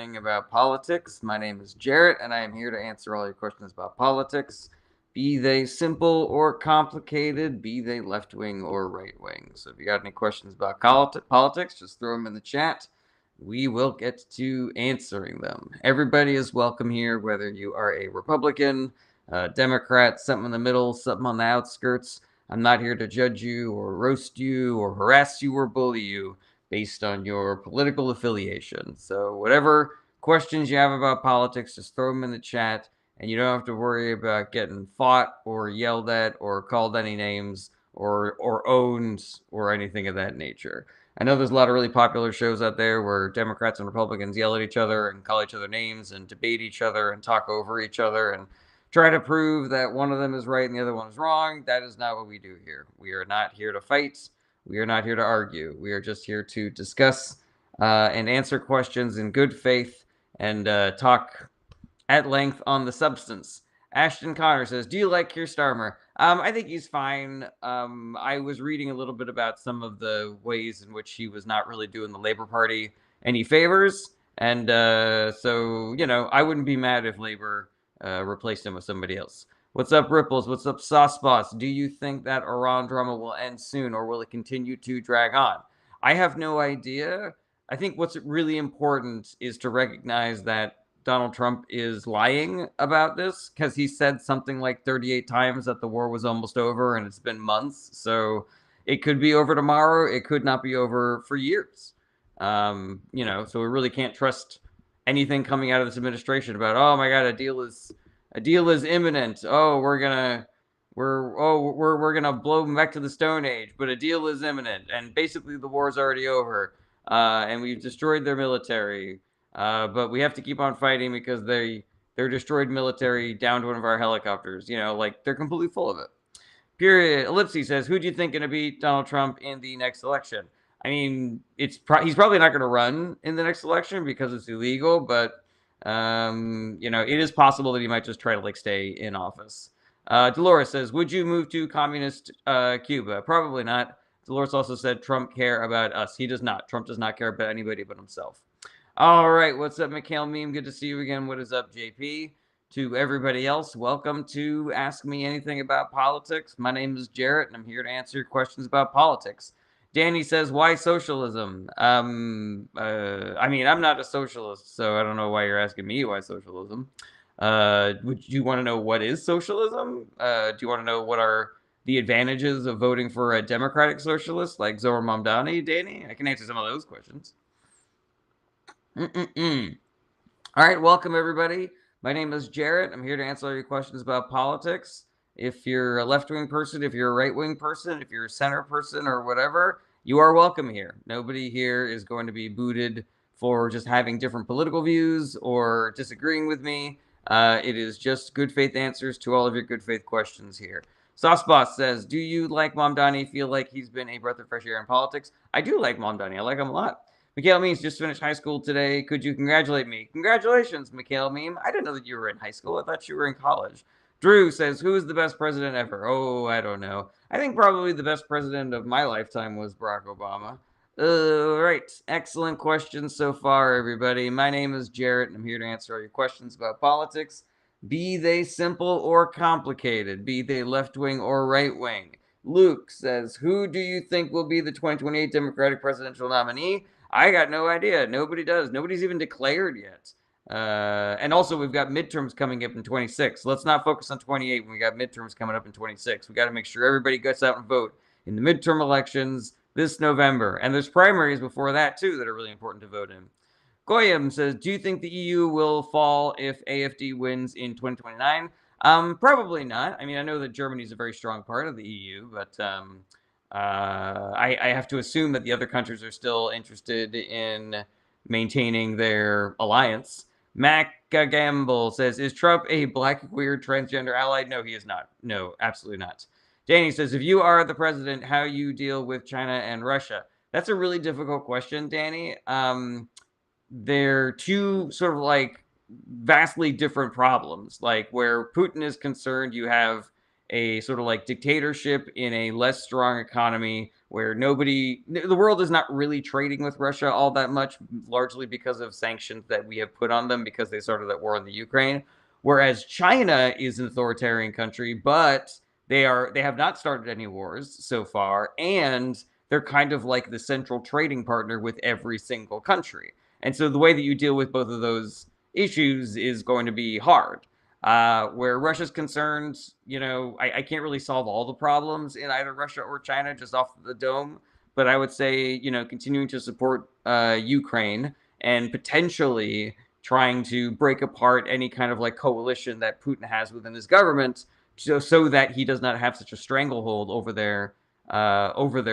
anything about politics. My name is Jarrett, and I am here to answer all your questions about politics, be they simple or complicated, be they left wing or right wing. So if you got any questions about politics, just throw them in the chat. We will get to answering them. Everybody is welcome here, whether you are a Republican, a Democrat, something in the middle, something on the outskirts. I'm not here to judge you or roast you or harass you or bully you based on your political affiliation. So whatever questions you have about politics, just throw them in the chat, and you don't have to worry about getting fought or yelled at or called any names or owned or anything of that nature. I know there's a lot of really popular shows out there where Democrats and Republicans yell at each other and call each other names and debate each other and talk over each other and try to prove that one of them is right and the other one is wrong. That is not what we do here. We are not here to fight. We are not here to argue. We are just here to discuss and answer questions in good faith and talk at length on the substance. Ashton Connor says, "Do you like Keir Starmer?" I think he's fine. I was reading a little bit about some of the ways in which he was not really doing the Labour Party any favors, and so I wouldn't be mad if Labour replaced him with somebody else. What's up, Ripples? What's up, Sauce Boss? Do you think that Iran drama will end soon, or will it continue to drag on? I have no idea. I think what's really important is to recognize that Donald Trump is lying about this, because he said something like 38 times that the war was almost over, and it's been months. So it could be over tomorrow. It could not be over for years. So we really can't trust anything coming out of this administration about, oh my God, a deal is imminent. Oh, we're gonna blow them back to the Stone Age, but a deal is imminent, and basically the war's already over, and we've destroyed their military. But we have to keep on fighting because their destroyed military downed one of our helicopters. They're completely full of it. Period. Ellipse says, "Who do you think going to beat Donald Trump in the next election?" I mean, he's probably not going to run in the next election because it's illegal, but it is possible that he might just try to stay in office. Dolores says, "Would you move to communist Cuba?" Probably not. Dolores also said, "Trump care about us." He does not. Trump does not care about anybody but himself. All right, what's up, Mikhail Meme? Good to see you again. What is up, JP? To everybody else, welcome to Ask Me Anything About Politics. My name is Jarrett, and I'm here to answer your questions about politics. Danny says, "Why socialism?" I'm not a socialist, so I don't know why you're asking me why socialism. Would you want to know what is socialism? Do you want to know what are the advantages of voting for a democratic socialist like Zohar Mamdani, Danny? I can answer some of those questions. All right, welcome everybody. My name is Jarrett. I'm here to answer all your questions about politics. If you're a left-wing person, if you're a right-wing person, if you're a center person or whatever, you are welcome here. Nobody here is going to be booted for just having different political views or disagreeing with me. It is just good faith answers to all of your good faith questions here. Sauceboss says, "Do you like Mamdani? Feel like he's been a breath of fresh air in politics?" I do like Mamdani. I like him a lot. Mikhail Memes just finished high school today. Could you congratulate me? Congratulations, Mikhail Meme. I didn't know that you were in high school. I thought you were in college. Drew says, "Who is the best president ever?" Oh, I don't know. I think probably the best president of my lifetime was Barack Obama. Right. Excellent questions so far, everybody. My name is Jarrett, and I'm here to answer all your questions about politics, be they simple or complicated, be they left-wing or right-wing. Luke says, "Who do you think will be the 2028 Democratic presidential nominee?" I got no idea. Nobody does. Nobody's even declared yet. And also, we've got midterms coming up in 26. Let's not focus on 28 when we got midterms coming up in 26. We got to make sure everybody gets out and vote in the midterm elections this November. And there's primaries before that, too, that are really important to vote in. Goyam says, "Do you think the EU will fall if AFD wins in 2029? Probably not. I mean, I know that Germany is a very strong part of the EU, but I have to assume that the other countries are still interested in maintaining their alliance." Mac Gamble says, "Is Trump a black, queer, transgender ally?" No, he is not. No, absolutely not. Danny says, "If you are the president, how you deal with China and Russia?" That's a really difficult question, Danny. They're two sort of vastly different problems. Like where Putin is concerned, you have a sort of like dictatorship in a less strong economy where the world is not really trading with Russia all that much, largely because of sanctions that we have put on them because they started that war in the Ukraine. Whereas China is an authoritarian country, but they have not started any wars so far, and they're kind of like the central trading partner with every single country. And so the way that you deal with both of those issues is going to be hard. Where Russia's concerned, I can't really solve all the problems in either Russia or China just off the dome. But I would say, continuing to support Ukraine and potentially trying to break apart any kind of like coalition that Putin has within his government, so that he does not have such a stranglehold over their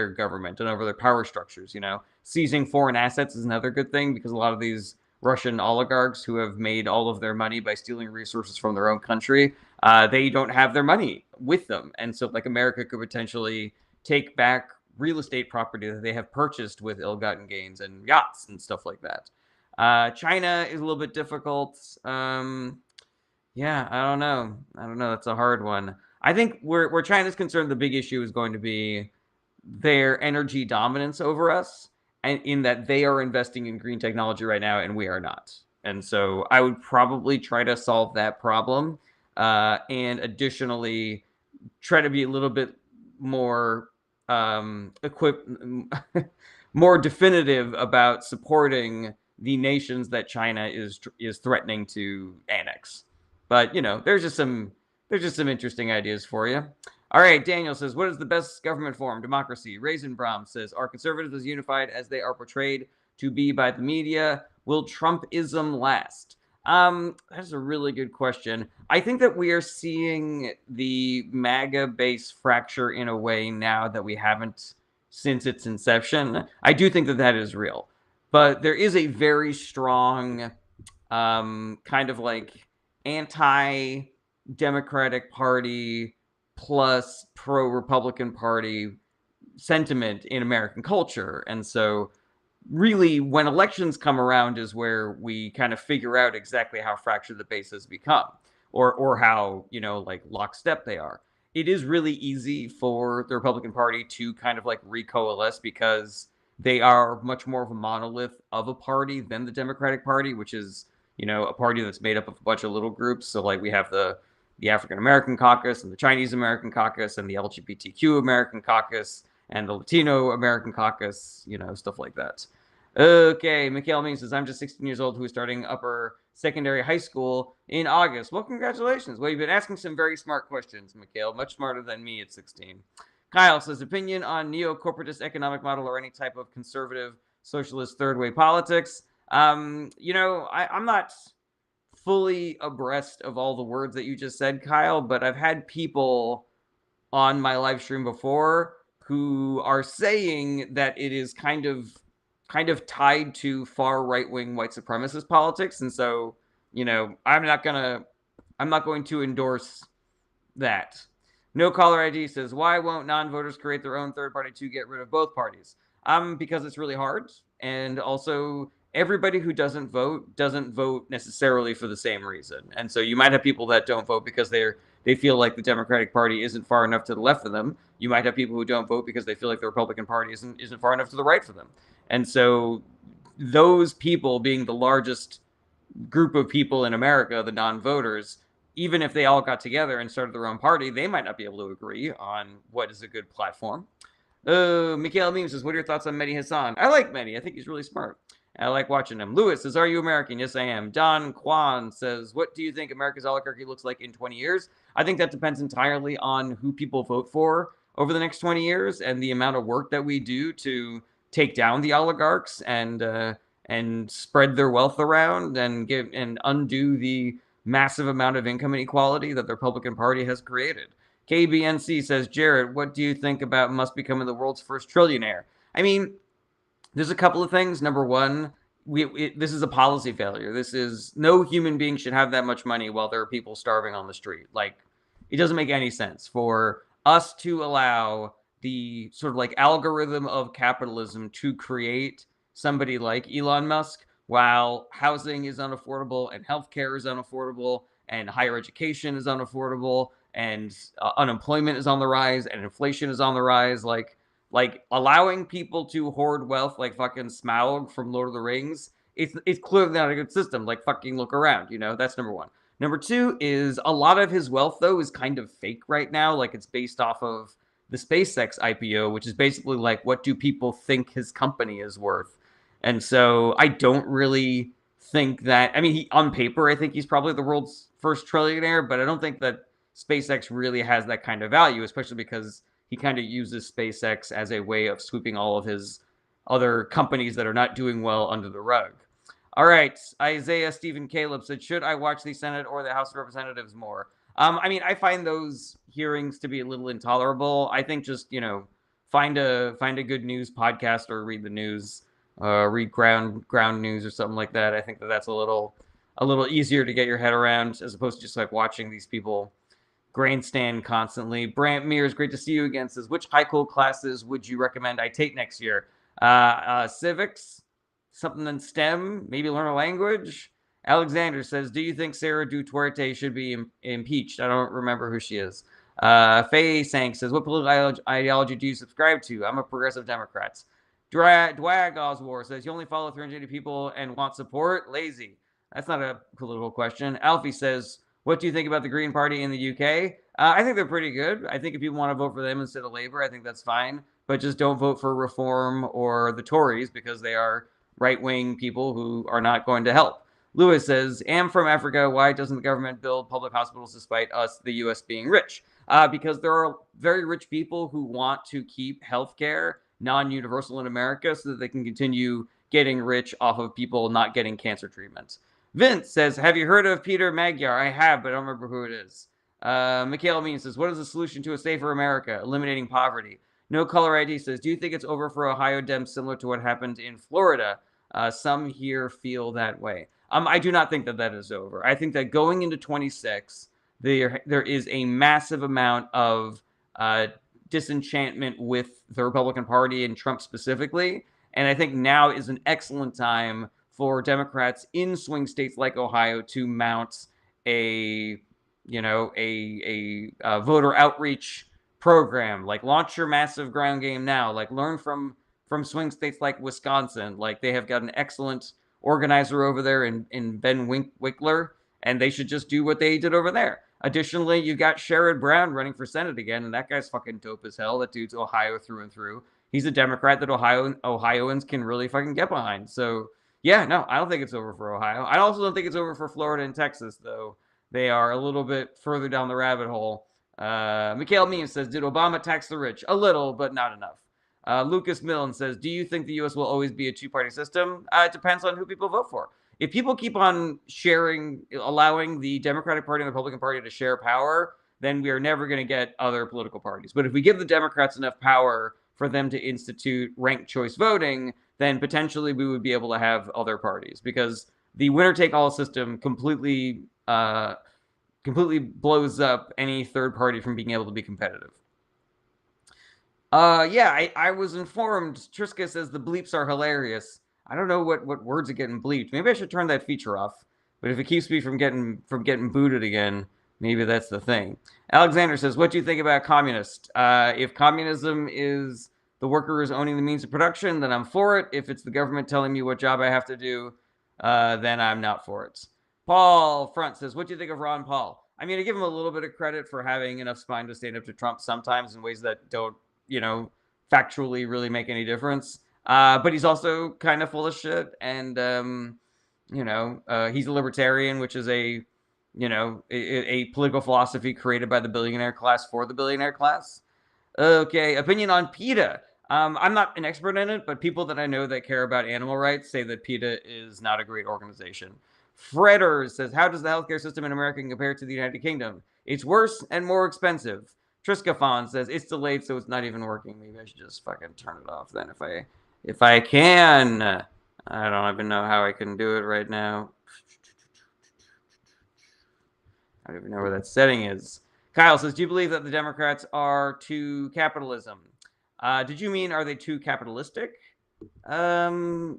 government and over their power structures. Seizing foreign assets is another good thing because a lot of these Russian oligarchs who have made all of their money by stealing resources from their own country, they don't have their money with them. And so, like, America could potentially take back real estate property that they have purchased with ill-gotten gains and yachts and stuff like that. China is a little bit difficult. Yeah, I don't know. That's a hard one. I think where China's concerned, the big issue is going to be their energy dominance over us, and in that they are investing in green technology right now and we are not. And so I would probably try to solve that problem, and additionally try to be a little bit more equipped, more definitive about supporting the nations that China is threatening to annex. But there's just some interesting ideas for you. All right, Daniel says, what is the best government form? Democracy. Raisinbrom says, are conservatives as unified as they are portrayed to be by the media? Will Trumpism last? That's a really good question. I think that we are seeing the MAGA base fracture in a way now that we haven't since its inception. I do think that is real. But there is a very strong kind of like anti-Democratic Party plus pro-Republican Party sentiment in American culture. And so really when elections come around is where we kind of figure out exactly how fractured the base has become, or how, like lockstep they are. It is really easy for the Republican Party to kind of like recoalesce because they are much more of a monolith of a party than the Democratic Party, which is, a party that's made up of a bunch of little groups. So like we have the African American caucus and the Chinese American caucus and the LGBTQ American caucus and the Latino American caucus, stuff like that. Okay, Mikhail Means says, I'm just 16 years old who is starting upper secondary high school in August. Well, congratulations. Well, you've been asking some very smart questions, Mikhail, much smarter than me at 16. Kyle says, opinion on neo-corporatist economic model or any type of conservative socialist third way politics. I'm not fully abreast of all the words that you just said, Kyle, but I've had people on my live stream before who are saying that it is kind of tied to far right-wing white supremacist politics. And so, I'm not going to endorse that. No caller ID says, why won't non-voters create their own third party to get rid of both parties? Because it's really hard. And also everybody who doesn't vote necessarily for the same reason. And so you might have people that don't vote because they feel like the Democratic Party isn't far enough to the left of them. You might have people who don't vote because they feel like the Republican Party isn't far enough to the right for them. And so those people, being the largest group of people in America, the non-voters, even if they all got together and started their own party, they might not be able to agree on what is a good platform. Mikhail Memes says, what are your thoughts on Mehdi Hassan? I like Mehdi. I think he's really smart. I like watching him. Lewis says, are you American? Yes, I am. Don Kwan says, what do you think America's oligarchy looks like in 20 years? I think that depends entirely on who people vote for over the next 20 years and the amount of work that we do to take down the oligarchs and spread their wealth around and undo the massive amount of income inequality that the Republican Party has created. KBNC says, Jared, what do you think about Musk becoming the world's first trillionaire? I mean, there's a couple of things. Number one, this is a policy failure. No human being should have that much money while there are people starving on the street. Like, it doesn't make any sense for us to allow the sort of like algorithm of capitalism to create somebody like Elon Musk while housing is unaffordable and healthcare is unaffordable and higher education is unaffordable and unemployment is on the rise, and inflation is on the rise. Like allowing people to hoard wealth like fucking Smaug from Lord of the Rings, it's clearly not a good system. Like fucking look around, that's number one. Number two is a lot of his wealth though is kind of fake right now. Like it's based off of the SpaceX IPO, which is basically like what do people think his company is worth. And so I don't really think that. I mean, on paper, I think he's probably the world's first trillionaire, but I don't think that SpaceX really has that kind of value, especially because he kind of uses SpaceX as a way of sweeping all of his other companies that are not doing well under the rug. All right, Isaiah Stephen Caleb said, should I watch the Senate or the House of Representatives more? I mean, I find those hearings to be a little intolerable. I think just find a good news podcast or read the news, read ground news or something like that. I think that's a little easier to get your head around as opposed to just like watching these people grandstand constantly. Brant Mears, great to see you again. Says, which high school classes would you recommend I take next year? Civics, something in STEM, maybe learn a language. Alexander says, do you think Sarah Duterte should be impeached? I don't remember who she is. Faye Sank says, what political ideology do you subscribe to? I'm a progressive Democrat. Dwag Oswar says, you only follow 380 people and want support? Lazy. That's not a political question. Alfie says, what do you think about the Green Party in the UK? I think they're pretty good. I think if you want to vote for them instead of Labour, I think that's fine. But just don't vote for Reform or the Tories because they are right-wing people who are not going to help. Lewis says, am from Africa. Why doesn't the government build public hospitals despite us, the U.S., being rich? Because there are very rich people who want to keep healthcare non-universal in America so that they can continue getting rich off of people not getting cancer treatments. Vince says, have you heard of Peter Magyar? I have, but I don't remember who it is. Mikhail Mean says, what is the solution to a safer America? Eliminating poverty. No Color ID says, do you think it's over for Ohio Dems similar to what happened in Florida? Some here feel that way. I do not think that is over. I think that going into 26, there is a massive amount of disenchantment with the Republican Party and Trump specifically. And I think now is an excellent time for Democrats in swing states like Ohio to mount a voter outreach program. Like launch your massive ground game now. Like learn from swing states like Wisconsin. Like they have got an excellent organizer over there in Ben Winkler, and they should just do what they did over there. Additionally, you got Sherrod Brown running for Senate again, and that guy's fucking dope as hell. That dude's Ohio through and through. He's a Democrat that Ohioans can really fucking get behind. So yeah, no, I don't think it's over for Ohio. I also don't think it's over for Florida and Texas, though. They are a little bit further down the rabbit hole. Mikhail Meme says, did Obama tax the rich? A little, but not enough. Lucas Millen says, do you think the U.S. will always be a two-party system? It depends on who people vote for. If people keep on allowing the Democratic Party and the Republican Party to share power, then we are never going to get other political parties. But if we give the Democrats enough power for them to institute ranked choice voting, then potentially we would be able to have other parties, because the winner-take-all system completely blows up any third party from being able to be competitive. I was informed. Triska says the bleeps are hilarious. I don't know what words are getting bleeped. Maybe I should turn that feature off. But if it keeps me from getting booted again, maybe that's the thing. Alexander says, what do you think about communist? If communism is the workers owning the means of production, then I'm for it. If it's the government telling me what job I have to do, then I'm not for it. Paul Front says, what do you think of Ron Paul? I mean, I give him a little bit of credit for having enough spine to stand up to Trump sometimes in ways that don't, factually really make any difference. But he's also kind of full of shit. And, he's a libertarian, which is a political philosophy created by the billionaire class for the billionaire class. Okay, opinion on PETA. I'm not an expert in it, but people that I know that care about animal rights say that PETA is not a great organization. Fredder says, how does the healthcare system in America compare to the United Kingdom? It's worse and more expensive. Triskafon says, it's delayed, so it's not even working. Maybe I should just fucking turn it off then if I can. I don't even know how I can do it right now. I don't even know where that setting is. Kyle says, do you believe that the Democrats are too capitalism? Did you mean, are they too capitalistic? Kyle,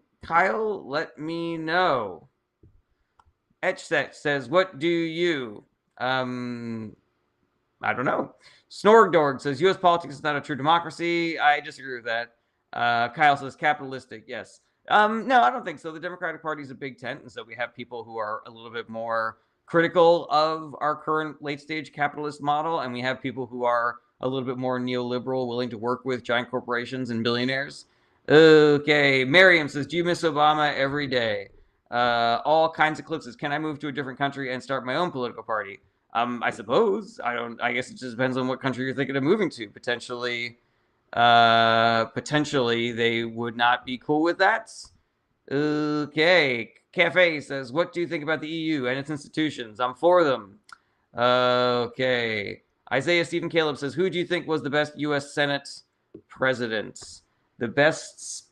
let me know. Etchset says, what do you? I don't know. Snorgdorg says U.S. politics is not a true democracy. I disagree with that. Kyle says capitalistic. Yes. No, I don't think so. The Democratic Party is a big tent, and so we have people who are a little bit more critical of our current late-stage capitalist model, and we have people who are a little bit more neoliberal, willing to work with giant corporations and billionaires. Okay, Miriam says, do you miss Obama every day? All kinds of clips. Can I move to a different country and start my own political party? I suppose. I guess it just depends on what country you're thinking of moving to. Potentially, they would not be cool with that. Okay. Cafe says, what do you think about the EU and its institutions? I'm for them. Okay. Isaiah Stephen Caleb says, who do you think was the best U.S. Senate president? The best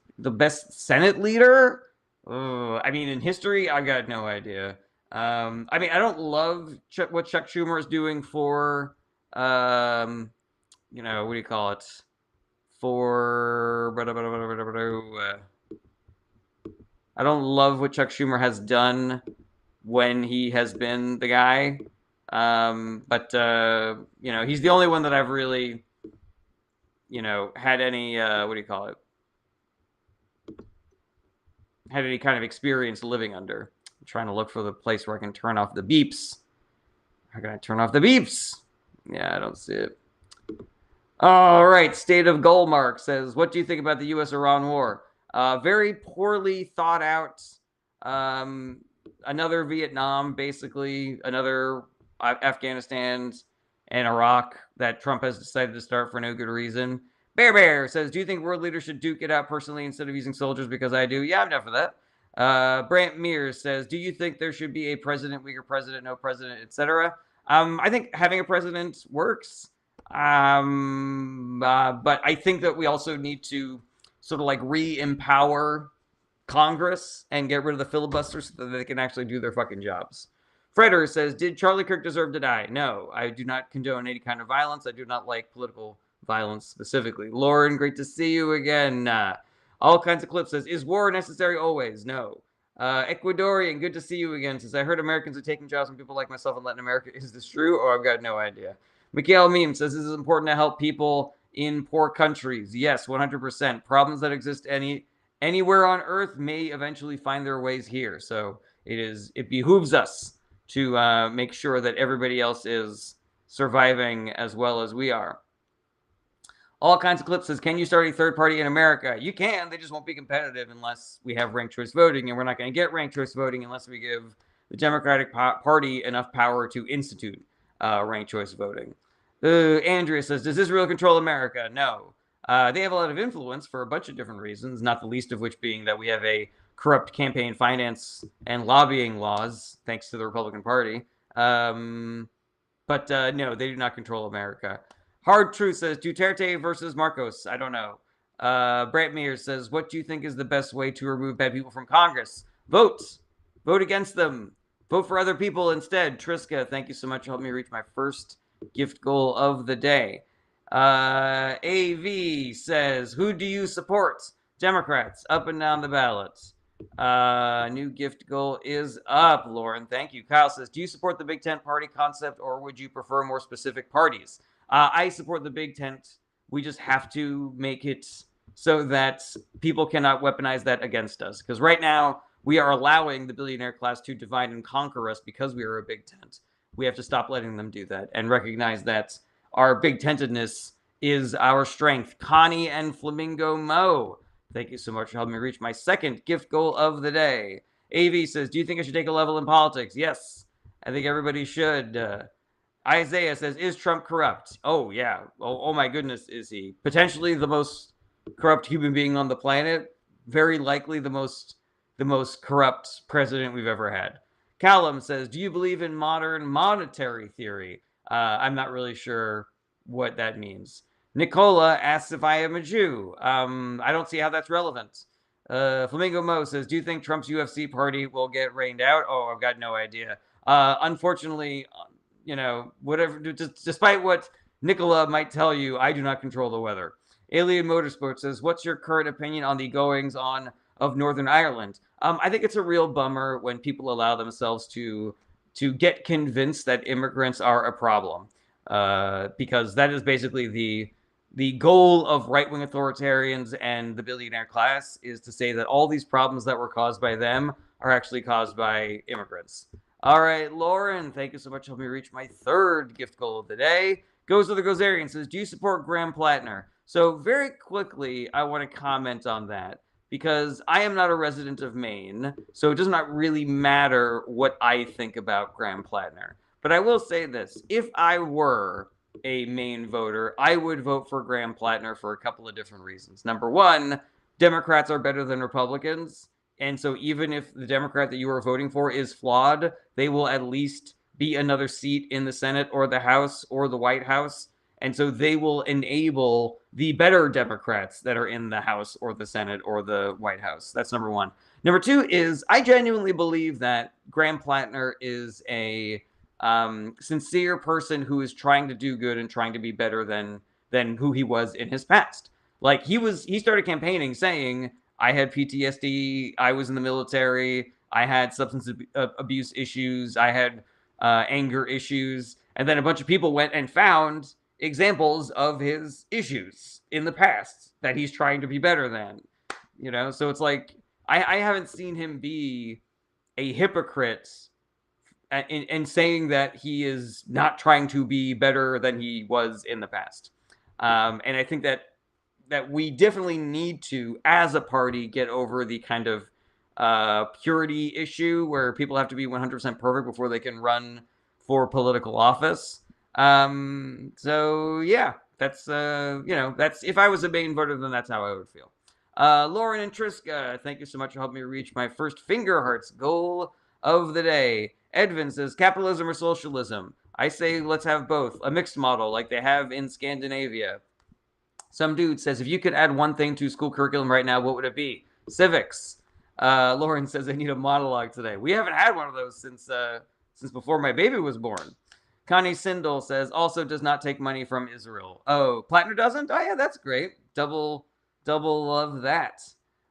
Senate leader? I mean, in history, I've got no idea. I mean, I don't love what Chuck Schumer is doing for, what do you call it? For, I don't love what Chuck Schumer has done when he has been the guy. But he's the only one that I've really, had any, had any kind of experience living under. I'm trying to look for the place where I can turn off the beeps. How can I turn off the beeps? Yeah, I don't see it. All right, State of Goldmark says, what do you think about the U.S.-Iran war? Very poorly thought out. Another Vietnam, basically, another Afghanistan and Iraq that Trump has decided to start for no good reason. Bear says, do you think world leaders should duke it out personally instead of using soldiers? Because I do. Yeah, I'm down for that. Brant Mears says, do you think there should be a president, weaker president, no president, etc.? I think having a president works. But I think that we also need to sort of like re-empower Congress and get rid of the filibuster so that they can actually do their fucking jobs. Freder says, did Charlie Kirk deserve to die? No, I do not condone any kind of violence. I do not like political violence specifically. Lauren, great to see you again. All kinds of clips says, is war necessary always? No. Ecuadorian, good to see you again. Says, I heard Americans are taking jobs from people like myself in Latin America. Is this true? Or I've got no idea. Mikhail Meme says, this is important to help people in poor countries. Yes, 100%. Problems that exist anywhere on Earth may eventually find their ways here. So it behooves us to make sure that everybody else is surviving as well as we are. All kinds of clips says, can you start a third party in America? You can. They just won't be competitive unless we have ranked choice voting, and we're not going to get ranked choice voting unless we give the Democratic Party enough power to institute ranked choice voting. Andrea says, does Israel control America? No. They have a lot of influence for a bunch of different reasons, not the least of which being that we have a corrupt campaign finance and lobbying laws, thanks to the Republican Party. No, they do not control America. Hard Truth says, Duterte versus Marcos. I don't know. Brant Mears says, what do you think is the best way to remove bad people from Congress? Vote. Vote against them. Vote for other people instead. Triska, thank you so much for helping me reach my first gift goal of the day. AV says, who do you support? Democrats, up and down the ballot. New gift goal is up, Lauren. Thank you. Kyle says, do you support the Big Tent party concept, or would you prefer more specific parties? I support the Big Tent. We just have to make it so that people cannot weaponize that against us. Because right now, we are allowing the billionaire class to divide and conquer us because we are a Big Tent. We have to stop letting them do that and recognize that our big tentedness is our strength. Connie and Flamingo Mo, thank you so much for helping me reach my second gift goal of the day. AV says, do you think I should take a level in politics? Yes, I think everybody should. Isaiah says, is Trump corrupt? Oh, yeah. Oh my goodness, is he? Potentially the most corrupt human being on the planet. Very likely the most corrupt president we've ever had. Callum says, do you believe in modern monetary theory? I'm not really sure what that means. Nicola asks if I am a Jew. I don't see how that's relevant. Flamingo Mo says, do you think Trump's UFC party will get rained out? Oh, I've got no idea. Unfortunately, whatever, despite what Nicola might tell you, I do not control the weather. Alien Motorsport says, what's your current opinion on the goings on of Northern Ireland? I think it's a real bummer when people allow themselves to get convinced that immigrants are a problem. because that is basically the goal of right-wing authoritarians and the billionaire class, is to say that all these problems that were caused by them are actually caused by immigrants. All right, Lauren, thank you so much for helping me reach my third gift goal of the day. Goes to the Gozerian, says, do you support Graham Plattner? So very quickly, I want to comment on that because I am not a resident of Maine, so it does not really matter what I think about Graham Plattner. But I will say this, if I were a Maine voter, I would vote for Graham Plattner for a couple of different reasons. Number one, Democrats are better than Republicans. And so even if the Democrat that you are voting for is flawed, they will at least be another seat in the Senate or the House or the White House. And so they will enable the better Democrats that are in the House or the Senate or the White House. That's number one. Number two is I genuinely believe that Graham Plattner is a sincere person who is trying to do good and trying to be better than who he was in his past. Like he started campaigning saying, I had PTSD, I was in the military, I had substance abuse issues, I had anger issues, and then a bunch of people went and found examples of his issues in the past that he's trying to be better than. You know, so it's like I haven't seen him be a hypocrite in saying that he is not trying to be better than he was in the past. And I think that we definitely need to, as a party, get over the kind of purity issue where people have to be 100% perfect before they can run for political office. So yeah, that's that's if I was a Maine voter, then that's how I would feel. Lauren and Triska, thank you so much for helping me reach my first finger hearts goal of the day. Edvin says, capitalism or socialism? I say let's have both, a mixed model like they have in Scandinavia. Some dude says, if you could add one thing to school curriculum right now, what would it be? Civics. Lauren says, I need a monologue today. We haven't had one of those since before my baby was born. Connie Sindel says, also does not take money from Israel. Oh, Plattner doesn't? Oh, yeah, that's great. Double love that.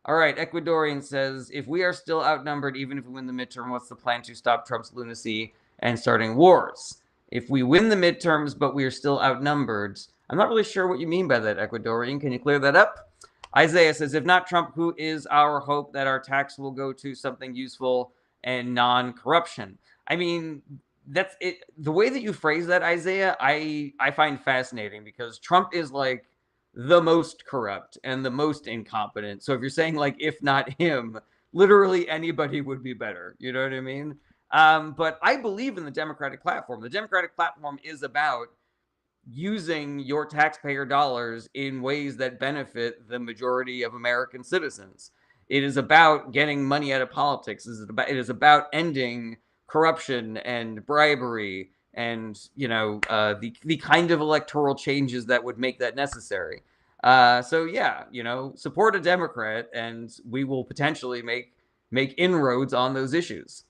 All right, Ecuadorian says, if we are still outnumbered, even if we win the midterm, what's the plan to stop Trump's lunacy and starting wars? If we win the midterms, but we are still outnumbered, I'm not really sure what you mean by that, Ecuadorian. Can you clear that up? Isaiah says, if not Trump, who is our hope that our tax will go to something useful and non-corruption? I mean, that's it. The way that you phrase that, Isaiah, I find fascinating because Trump is like the most corrupt and the most incompetent. So if you're saying like, if not him, literally anybody would be better. You know what I mean? But I believe in the Democratic platform. The Democratic platform is about using your taxpayer dollars in ways that benefit the majority of American citizens. It is about getting money out of politics. It is about ending corruption and bribery and the kind of electoral changes that would make that necessary. So yeah, support a Democrat, and we will potentially make inroads on those issues.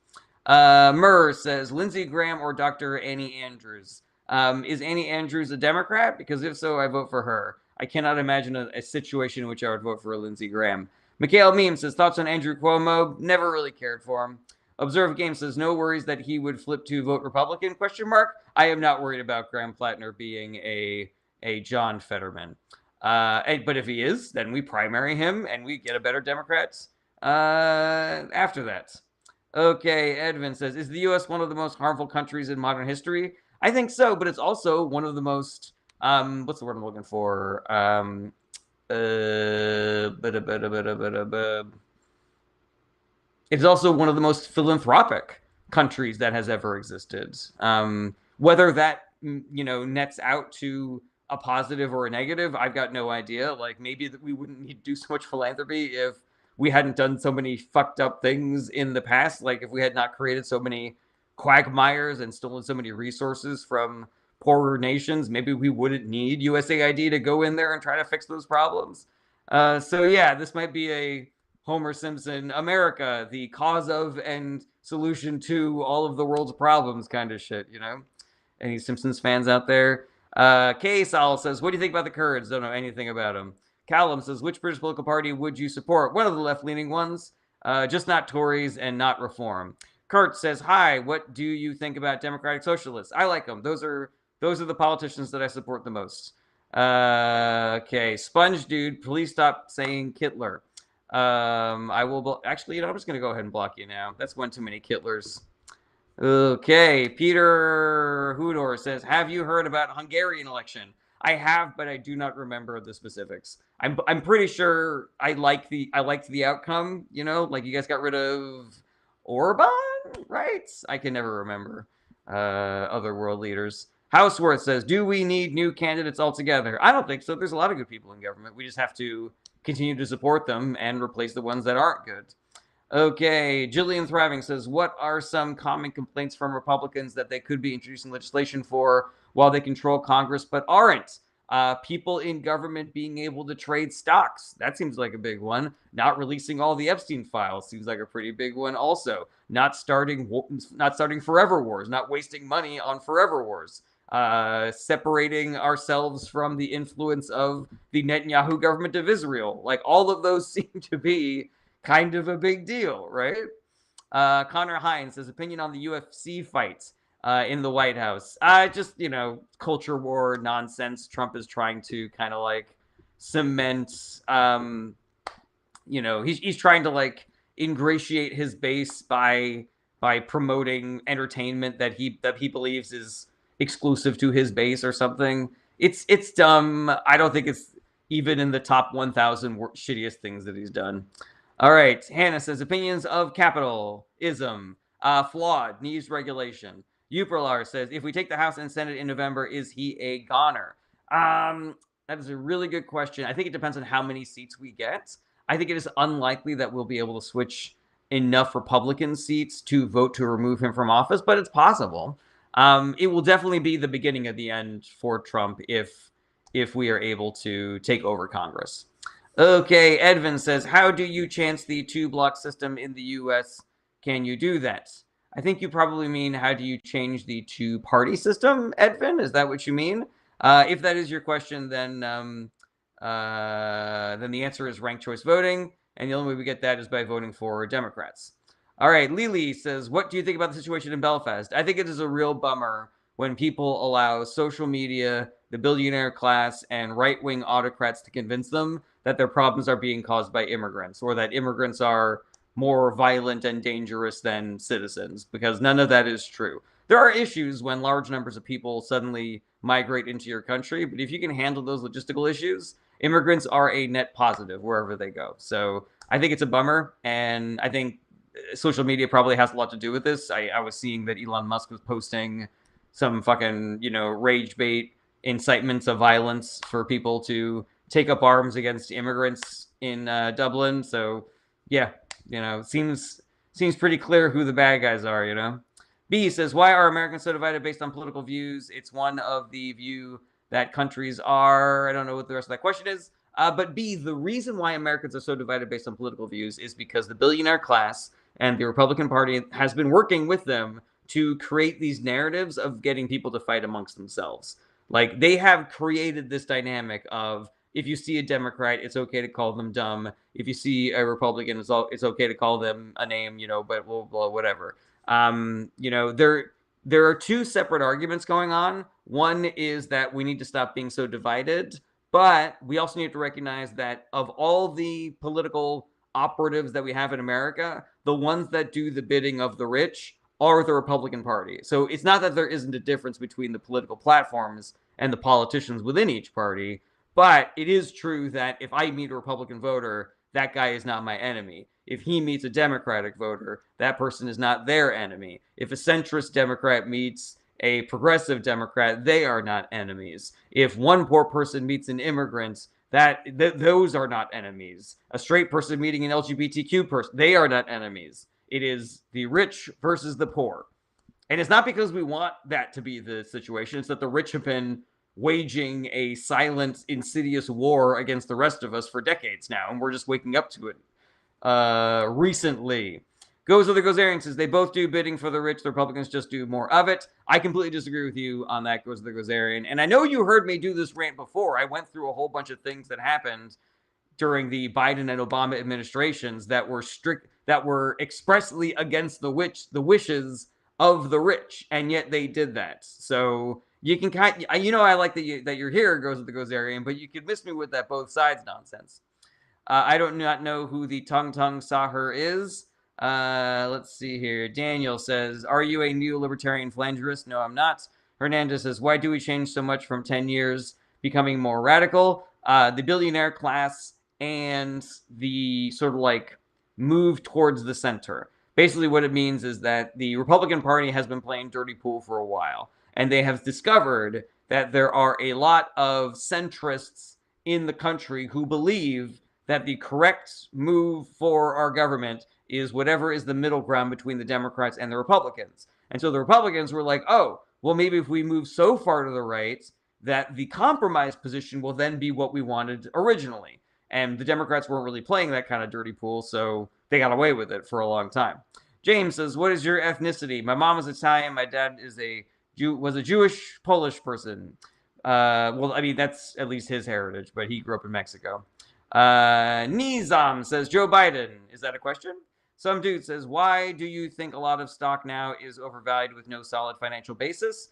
Murr says Lindsey Graham or Dr. Annie Andrews. Is Annie Andrews a Democrat? Because if so, I vote for her. I cannot imagine a situation in which I would vote for a Lindsey Graham. Mikhail Meme says, thoughts on Andrew Cuomo? Never really cared for him. Observe Game says, no worries that he would flip to vote Republican, ? I am not worried about Graham Plattner being a John Fetterman. But if he is, then we primary him and we get a better Democrat after that. Okay, Edvin says, is the U.S. one of the most harmful countries in modern history? I think so, but it's also one of the most, what's the word I'm looking for? It's also one of the most philanthropic countries that has ever existed. Whether that, nets out to a positive or a negative, I've got no idea. Like, maybe that we wouldn't need to do so much philanthropy if we hadn't done so many fucked up things in the past. Like, if we had not created so many quagmires and stolen so many resources from poorer nations, maybe we wouldn't need USAID to go in there and try to fix those problems. So yeah, this might be a Homer Simpson, America, the cause of and solution to all of the world's problems kind of shit, Any Simpsons fans out there? K-Sal says, what do you think about the Kurds? Don't know anything about them. Callum says, which British political party would you support? One of the left-leaning ones, just not Tories and not Reform. Kurt says, hi, what do you think about Democratic Socialists? I like them. Those are Those are the politicians that I support the most. Okay, Sponge Dude, please stop saying Kittler. I will actually, I'm just gonna go ahead and block you now. That's one too many Kittlers. Okay, Peter Hudor says, "Have you heard about Hungarian election?" I have, but I do not remember the specifics. I'm pretty sure I liked the outcome. You know, like you guys got rid of Orban, right? I can never remember other world leaders. Houseworth says, "Do we need new candidates altogether?" I don't think so. There's a lot of good people in government. We just have to continue to support them and replace the ones that aren't good. Okay, Jillian Thriving says, "What are some common complaints from Republicans that they could be introducing legislation for while they control Congress but aren't? People in government being able to trade stocks. That seems like a big one. Not releasing all the Epstein files seems like a pretty big one. Also, not starting forever wars. Not wasting money on forever wars. Separating ourselves from the influence of the Netanyahu government of Israel. Like all of those seem to be kind of a big deal, right?" Connor Hines says, "Opinion on the UFC fights in the White House." Just, culture war nonsense. Trump is trying to kind of like cement, he's trying to like ingratiate his base by promoting entertainment that he believes is exclusive to his base or something. It's dumb. I don't think it's even in the top 1,000 shittiest things that he's done. All right. Hannah says, "Opinions of capitalism. Flawed. Needs regulation." Uperlar says, "If we take the House and Senate in November, is he a goner?" That is a really good question. I think it depends on how many seats we get. I think it is unlikely that we'll be able to switch enough Republican seats to vote to remove him from office, but it's possible. It will definitely be the beginning of the end for Trump if we are able to take over Congress. Okay, Edvin says, "How do you chance the two-block system in the U.S.? Can you do that?" I think you probably mean, how do you change the two-party system, Edvin? Is that what you mean? If that is your question, then the answer is ranked choice voting, and the only way we get that is by voting for Democrats. All right, Lily says, "What do you think about the situation in Belfast?" I think it is a real bummer when people allow social media, the billionaire class, and right-wing autocrats to convince them that their problems are being caused by immigrants, or that immigrants are more violent and dangerous than citizens, because none of that is true. There are issues when large numbers of people suddenly migrate into your country, but if you can handle those logistical issues, immigrants are a net positive wherever they go. So I think it's a bummer, and I think social media probably has a lot to do with this. I was seeing that Elon Musk was posting some fucking, rage bait incitements of violence for people to take up arms against immigrants in Dublin. So yeah, seems pretty clear who the bad guys are. B says, "Why are Americans so divided based on political views?" It's one of the view that countries are. I don't know what the rest of that question is. But B, the reason why Americans are so divided based on political views is because the billionaire class and the Republican Party has been working with them to create these narratives of getting people to fight amongst themselves. Like, they have created this dynamic of, if you see a Democrat, it's okay to call them dumb. If you see a Republican, it's okay to call them a name, but blah, blah, whatever. There are two separate arguments going on. One is that we need to stop being so divided, but we also need to recognize that of all the political operatives that we have in America, the ones that do the bidding of the rich are the Republican Party. So it's not that there isn't a difference between the political platforms and the politicians within each party, but it is true that if I meet a Republican voter, that guy is not my enemy. If he meets a Democratic voter, that person is not their enemy. If a centrist Democrat meets a progressive Democrat, they are not enemies. If one poor person meets an immigrant, those are not enemies. A straight person meeting an LGBTQ person, they are not enemies. It is the rich versus the poor. And it's not because we want that to be the situation. It's that the rich have been waging a silent, insidious war against the rest of us for decades now, and we're just waking up to it recently. Goes to the Gozerian says, "They both do bidding for the rich. The Republicans just do more of it." I completely disagree with you on that, Goes to the Gozerian. And I know you heard me do this rant before. I went through a whole bunch of things that happened during the Biden and Obama administrations that were expressly against the wishes of the rich, and yet they did that. So you can I like that you're here, goes with the Gozerian, but you could miss me with that both sides nonsense. I don't not know who the Tung Tung Saher is. Let's see here. Daniel says, "Are you a new libertarian flangerist?" No, I'm not. Hernandez says, "Why do we change so much from 10 years, becoming more radical?" The billionaire class and the sort of like move towards the center. Basically, what it means is that the Republican Party has been playing dirty pool for a while, and they have discovered that there are a lot of centrists in the country who believe that the correct move for our government is whatever is the middle ground between the Democrats and the Republicans. And so the Republicans were like, oh, well, maybe if we move so far to the right, that the compromise position will then be what we wanted originally. And the Democrats weren't really playing that kind of dirty pool, so they got away with it for a long time. James says, "What is your ethnicity?" My mom is Italian. My dad is was a Jewish Polish person. Well, I mean, that's at least his heritage, but he grew up in Mexico. Nizam says, "Joe Biden." Is that a question? Some dude says, "Why do you think a lot of stock now is overvalued with no solid financial basis?"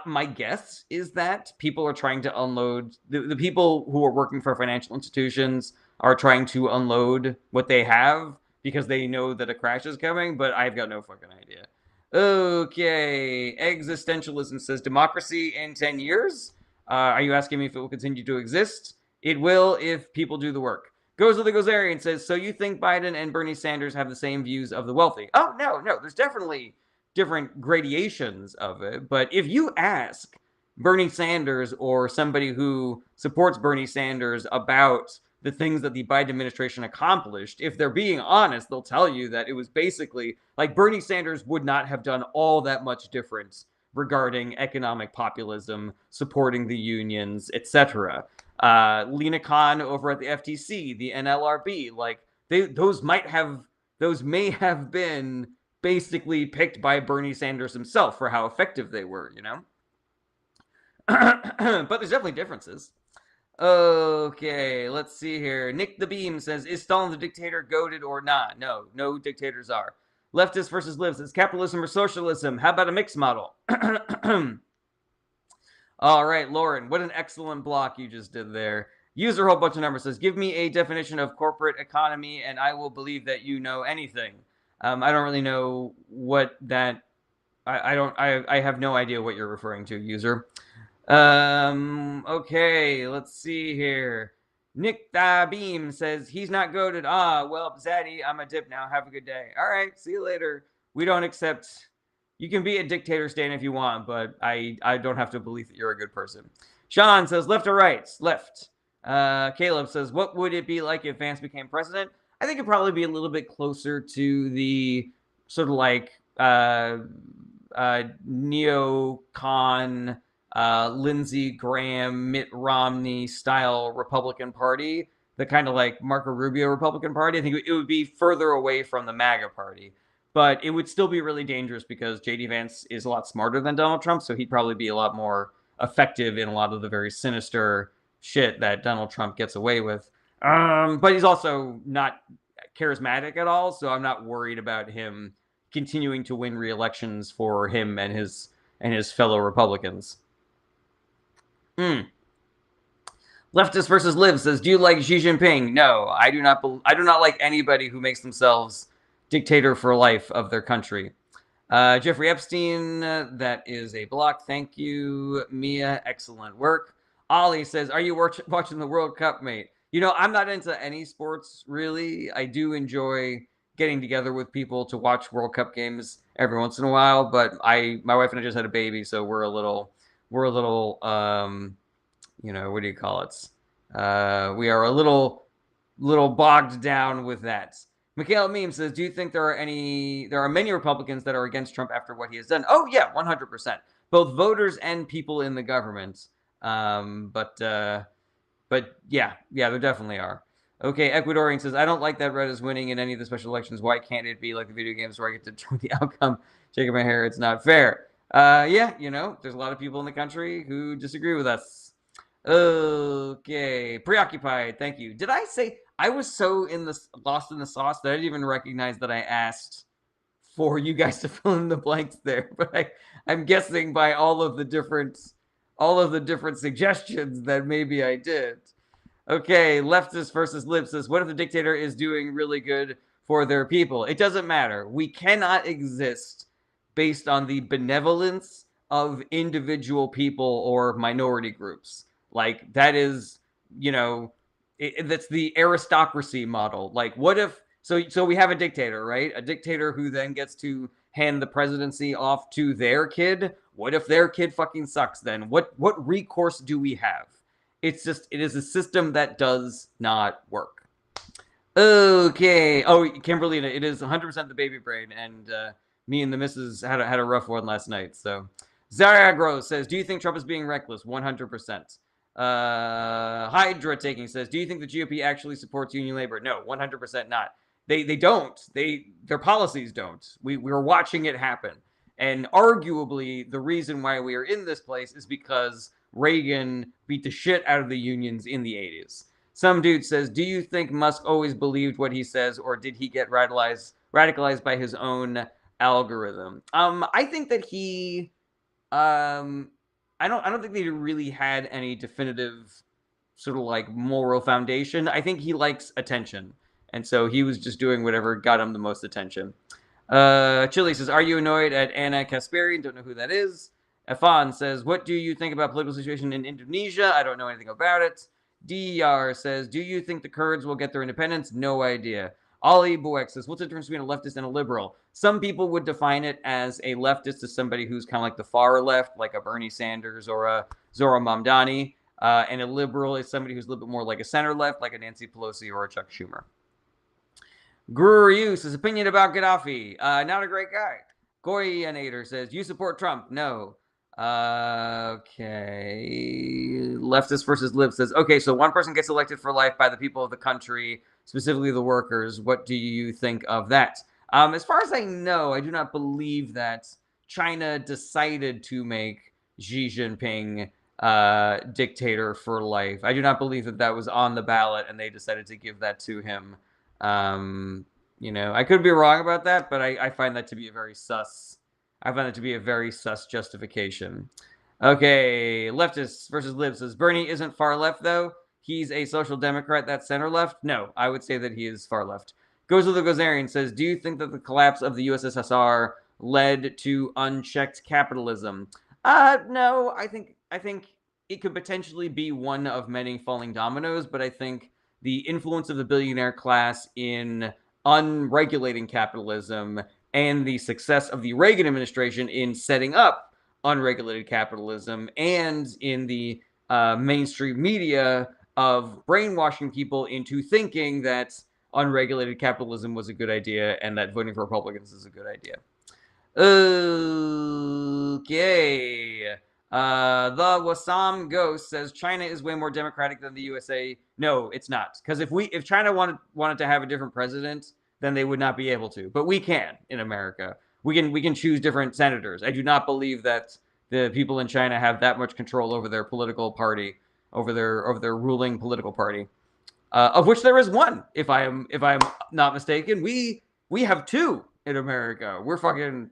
My guess is that people are trying to unload, the people who are working for financial institutions are trying to unload what they have because they know that a crash is coming, but I've got no fucking idea. Okay, existentialism says, "Democracy in 10 years?" Are you asking me if it will continue to exist? It will if people do the work. Goes to the Gozerian says, "So you think Biden and Bernie Sanders have the same views of the wealthy?" Oh, no. There's definitely different gradations of it. But if you ask Bernie Sanders or somebody who supports Bernie Sanders about the things that the Biden administration accomplished, if they're being honest, they'll tell you that it was basically like Bernie Sanders would not have done all that much difference regarding economic populism, supporting the unions, etc. Lena Khan over at the FTC, the NLRB, like those may have been basically picked by Bernie Sanders himself for how effective they were, you know? But there's definitely differences. Okay, let's see here. Nick the Beam says, "Is Stalin the dictator, goaded or not?" No dictators are. Leftist versus libs. Is capitalism or socialism? How about a mixed model? All right, Lauren, what an excellent block you just did there. User whole bunch of numbers says, "Give me a definition of corporate economy and I will believe that you know anything." I don't really know what that. I have no idea what you're referring to, user. Okay, let's see here. Nick Beam says he's not goaded. Well, Zaddy, I'm a dip now. Have a good day. All right, see you later. We don't accept. You can be a dictator, Stan, if you want, but I don't have to believe that you're a good person. Sean says left or right? Left. Caleb says, "What would it be like if Vance became president?" I think it'd probably be a little bit closer to the sort of like neocon, Lindsey Graham, Mitt Romney style Republican Party, the kind of like Marco Rubio Republican Party. I think it would be further away from the MAGA Party, but it would still be really dangerous because JD Vance is a lot smarter than Donald Trump, so he'd probably be a lot more effective in a lot of the very sinister shit that Donald Trump gets away with. But he's also not charismatic at all, so I'm not worried about him continuing to win re-elections for him and his fellow Republicans. Leftist versus Liv says, "Do you like Xi Jinping?" No, I do not. I do not like anybody who makes themselves dictator for life of their country. Jeffrey Epstein, that is a block. Thank you, Mia. Excellent work. Ollie says, "Are you watching the World Cup, mate?" You know, I'm not into any sports really. I do enjoy getting together with people to watch World Cup games every once in a while, but my wife and I just had a baby, so we're a little, you know, what do you call it? We are a little bogged down with that. Mikhail Meme says, "Do you think there are many Republicans that are against Trump after what he has done?" Oh yeah, 100%. Both voters and people in the government. But yeah, there definitely are. Okay, Ecuadorian says, "I don't like that Red is winning in any of the special elections. Why can't it be like the video games where I get to determine the outcome? Shaking my hair, it's not fair." Yeah, you know, there's a lot of people in the country who disagree with us. Okay, preoccupied. Thank you. Did I say I was so lost in the sauce that I didn't even recognize that I asked for you guys to fill in the blanks there, but I'm guessing by all of the different suggestions that maybe I did. Okay, leftist versus libsist. What if the dictator is doing really good for their people? It doesn't matter. We cannot exist based on the benevolence of individual people or minority groups. Like, that is, that's the aristocracy model. Like, what if so we have a dictator, right? A dictator who then gets to hand the presidency off to their kid. What if their kid fucking sucks then? What recourse do we have? It is a system that does not work. Okay. Oh, Kimberly, it is 100% the baby brain, and me and the missus had a rough one last night. So, Zariagro says, "Do you think Trump is being reckless?" 100%. Hydra taking says, "Do you think the GOP actually supports union labor?" No, 100% not. They don't. Their policies don't. We're watching it happen, and arguably the reason why we are in this place is because Reagan beat the shit out of the unions in the 80s. Some dude says, "Do you think Musk always believed what he says, or did he get radicalized by his own algorithm?" I think that he, I don't think they really had any definitive sort of like moral foundation. I think he likes attention, and so he was just doing whatever got him the most attention. Chili says, "Are you annoyed at Anna Kasparian?" Don't know who that is. Afan says, "What do you think about political situation in Indonesia?" I don't know anything about it. DR says, "Do you think the Kurds will get their independence?" No idea. Ali Buek says, "What's the difference between a leftist and a liberal?" Some people would define it as a leftist as somebody who's kind of like the far left, like a Bernie Sanders or a Zora Mamdani. And a liberal is somebody who's a little bit more like a center left, like a Nancy Pelosi or a Chuck Schumer. Guru his opinion about Gaddafi. Not a great guy. Goyanator says, "You support Trump?" No. Okay. Leftist versus lib says, "Okay, so one person gets elected for life by the people of the country, specifically the workers. What do you think of that?" As far as I know, I do not believe that China decided to make Xi Jinping dictator for life. I do not believe that was on the ballot and they decided to give that to him. I could be wrong about that, but I find that to be a very sus justification. Okay, leftists versus libs says, "Bernie isn't far left though. He's a social democrat that's center left." No, I would say that he is far left. Goes with the Gozarian says, "Do you think that the collapse of the USSR led to unchecked capitalism?" No, I think it could potentially be one of many falling dominoes, but I think the influence of the billionaire class in unregulating capitalism and the success of the Reagan administration in setting up unregulated capitalism and in the mainstream media of brainwashing people into thinking that unregulated capitalism was a good idea and that voting for Republicans is a good idea. Okay. The Wasam Ghost says China is way more democratic than the USA. No, it's not. Because if China wanted to have a different president, then they would not be able to. But we can in America. We can choose different senators. I do not believe that the people in China have that much control over their political party, over their ruling political party, of which there is one. If I am not mistaken, we have two in America. We're fucking,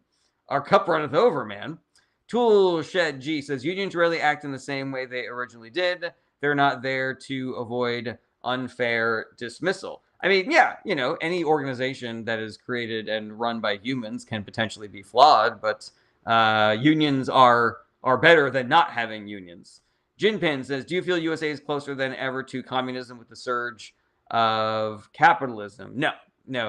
our cup runneth over, man. Tool Shed G says, "Unions rarely act in the same way they originally did. They're not there to avoid unfair dismissal." I mean, yeah, any organization that is created and run by humans can potentially be flawed, but unions are better than not having unions. Jinpin says, "Do you feel USA is closer than ever to communism with the surge of capitalism?" No,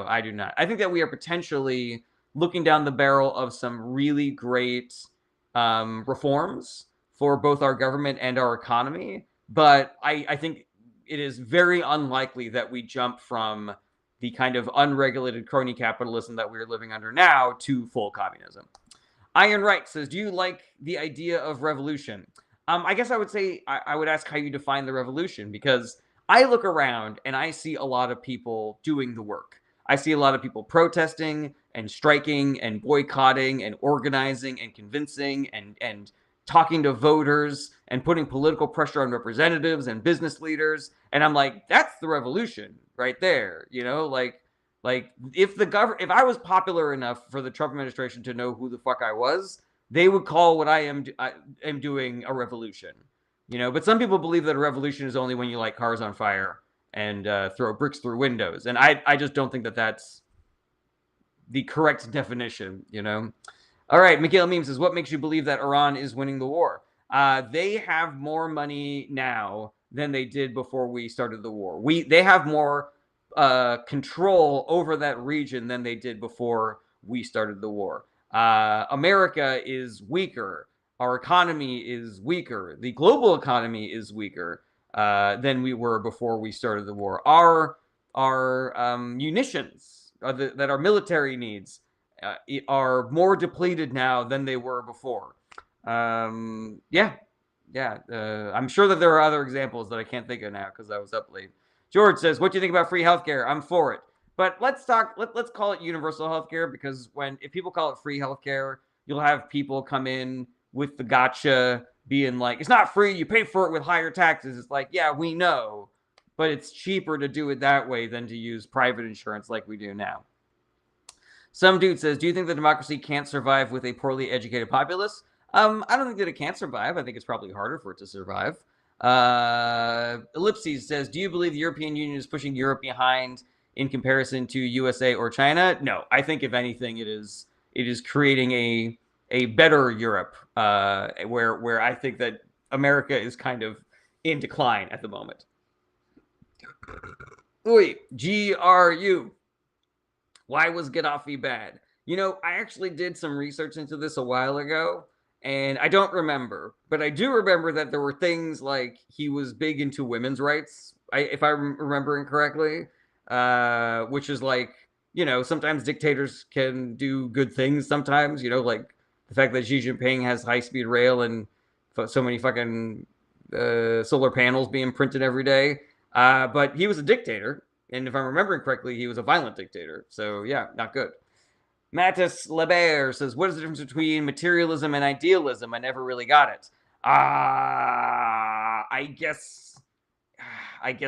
I do not. I think that we are potentially looking down the barrel of some really great reforms for both our government and our economy. But I think it is very unlikely that we jump from the kind of unregulated crony capitalism that we're living under now to full communism. Iron Right says, "Do you like the idea of revolution?" I guess I would say I would ask how you define the revolution, because I look around and I see a lot of people doing the work. I see a lot of people protesting and striking and boycotting and organizing and convincing and talking to voters and putting political pressure on representatives and business leaders. And I'm like, that's the revolution right there. Like, if I was popular enough for the Trump administration to know who the fuck I was, they would call what I am doing a revolution. But some people believe that a revolution is only when you light cars on fire and throw bricks through windows, and I just don't think that that's the correct definition. All right, Mikhail Meme says, what makes you believe that Iran is winning the war? They have more money now than they did before we started the war. They have more control over that region than they did before we started the war. America is weaker. Our economy is weaker. The global economy is weaker than we were before we started the war. Our munitions that our military needs are more depleted now than they were before. Yeah. I'm sure that there are other examples that I can't think of now because I was up late. George says, what do you think about free healthcare? I'm for it. But let's call it universal healthcare, because if people call it free healthcare, you'll have people come in with the gotcha being like, it's not free, you pay for it with higher taxes. It's like, yeah, we know, but it's cheaper to do it that way than to use private insurance like we do now. Some dude says, do you think the democracy can't survive with a poorly educated populace? I don't think that it can't survive. I think it's probably harder for it to survive. Ellipses says, do you believe the European Union is pushing Europe behind in comparison to USA or China? No, I think if anything, it is creating a better Europe, where I think that America is kind of in decline at the moment. Oi, GRU. Why was Gaddafi bad? I actually did some research into this a while ago, and I don't remember, but I do remember that there were things like he was big into women's rights, if I'm remembering correctly, which is like, sometimes dictators can do good things sometimes, like the fact that Xi Jinping has high-speed rail and so many fucking solar panels being printed every day. But he was a dictator, and if I'm remembering correctly, he was a violent dictator. So, yeah, not good. Mattis Leber says, what is the difference between materialism and idealism? I never really got it. I guess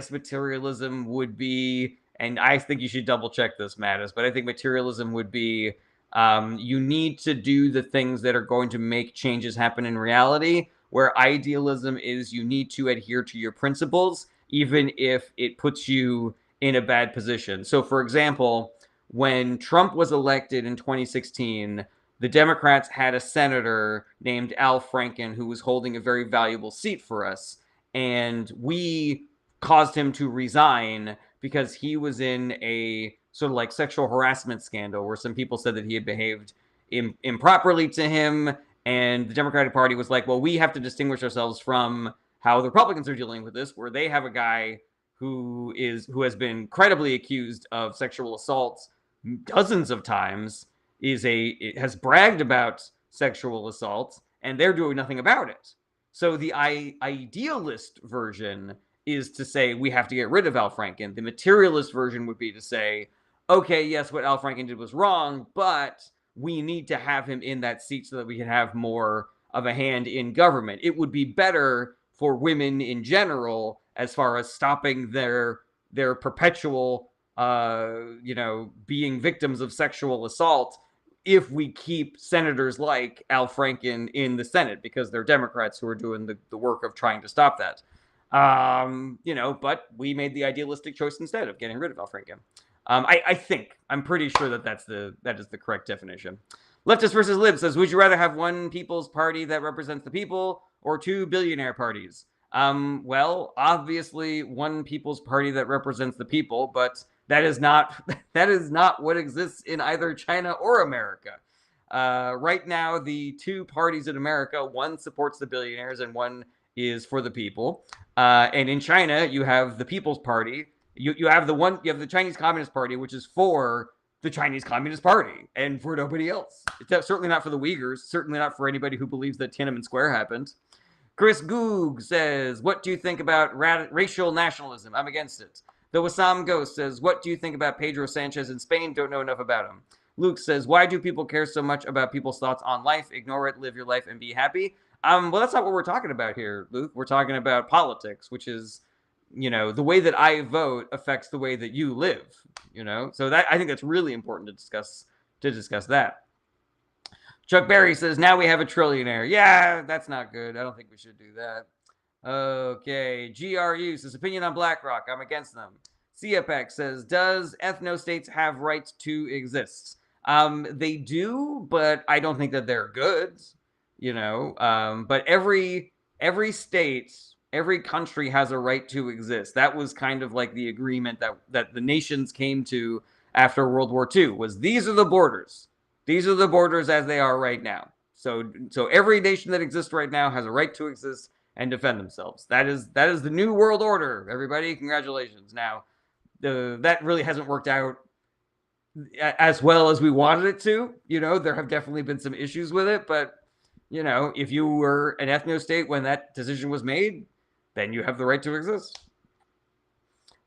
materialism would be, and I think you should double check this, Mattis, but I think materialism would be, you need to do the things that are going to make changes happen in reality, where idealism is you need to adhere to your principles, even if it puts you in a bad position. So, for example, when Trump was elected in 2016, the Democrats had a senator named Al Franken who was holding a very valuable seat for us, and we caused him to resign because he was in a sort of like sexual harassment scandal where some people said that he had behaved improperly to him, and the Democratic Party was like, well, we have to distinguish ourselves from how the Republicans are dealing with this, where they have a guy who has been credibly accused of sexual assaults dozens of times, has bragged about sexual assault, and they're doing nothing about it. So the idealist version is to say we have to get rid of Al Franken. The materialist version would be to say, okay, yes, what Al Franken did was wrong, but we need to have him in that seat so that we can have more of a hand in government. It would be better for women in general as far as stopping their perpetual, being victims of sexual assault if we keep senators like Al Franken in the Senate, because they're Democrats who are doing the work of trying to stop that. But we made the idealistic choice instead of getting rid of Al Franken. I'm pretty sure that is the correct definition. Leftist versus Lib says, would you rather have one people's party that represents the people or two billionaire parties? Well, obviously one people's party that represents the people, but that is not what exists in either China or America. Right now, the two parties in America, one supports the billionaires and one is for the people. And in China, you have the People's Party. You have the Chinese Communist Party, which is for the Chinese Communist Party and for nobody else. It's certainly not for the Uyghurs, certainly not for anybody who believes that Tiananmen Square happened. Chris Goog says, what do you think about racial nationalism? I'm against it. The Wassam Ghost says, what do you think about Pedro Sanchez in Spain? Don't know enough about him. Luke says, why do people care so much about people's thoughts on life? Ignore it, live your life, and be happy. Well, that's not what we're talking about here, Luke. We're talking about politics, which is the way that I vote affects the way that you live. So that I think that's really important to discuss that. Chuck Berry says, now we have a trillionaire. Yeah, that's not good. I don't think we should do that. Okay. GRU says, opinion on BlackRock. I'm against them. CFX says, does ethno-states have rights to exist? They do, but I don't think that they're good. But every state, every country has a right to exist. That was kind of like the agreement that the nations came to after World War II, was these are the borders. These are the borders as they are right now. So every nation that exists right now has a right to exist and defend themselves. That is the new world order. Everybody, congratulations. Now, that really hasn't worked out as well as we wanted it to. There have definitely been some issues with it, but if you were an ethno state when that decision was made, then you have the right to exist.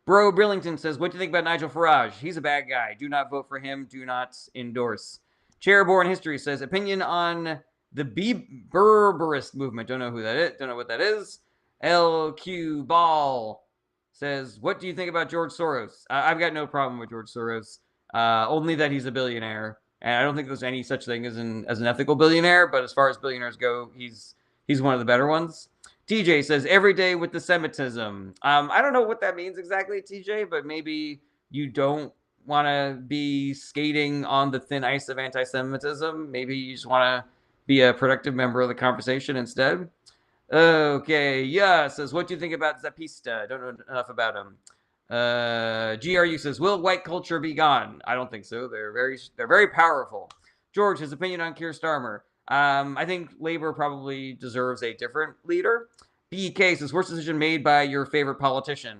Bro Brillington says, what do you think about Nigel Farage? He's a bad guy. Do not vote for him. Do not endorse. Chairborn History says, opinion on the Berberist movement. Don't know who that is. Don't know what that is. LQ Ball says, what do you think about George Soros? I've got no problem with George Soros. Only that he's a billionaire. And I don't think there's any such thing as an ethical billionaire. But as far as billionaires go, he's one of the better ones. TJ says, every day with the Semitism. I don't know what that means exactly, TJ, but maybe you don't want to be skating on the thin ice of anti-Semitism. Maybe you just want to be a productive member of the conversation instead. Okay, yeah, says, what do you think about Zapista? Don't know enough about him. GRU says, will white culture be gone? I don't think so. They're very powerful. George, his opinion on Keir Starmer. I think Labor probably deserves a different leader. BK says, worst decision made by your favorite politician.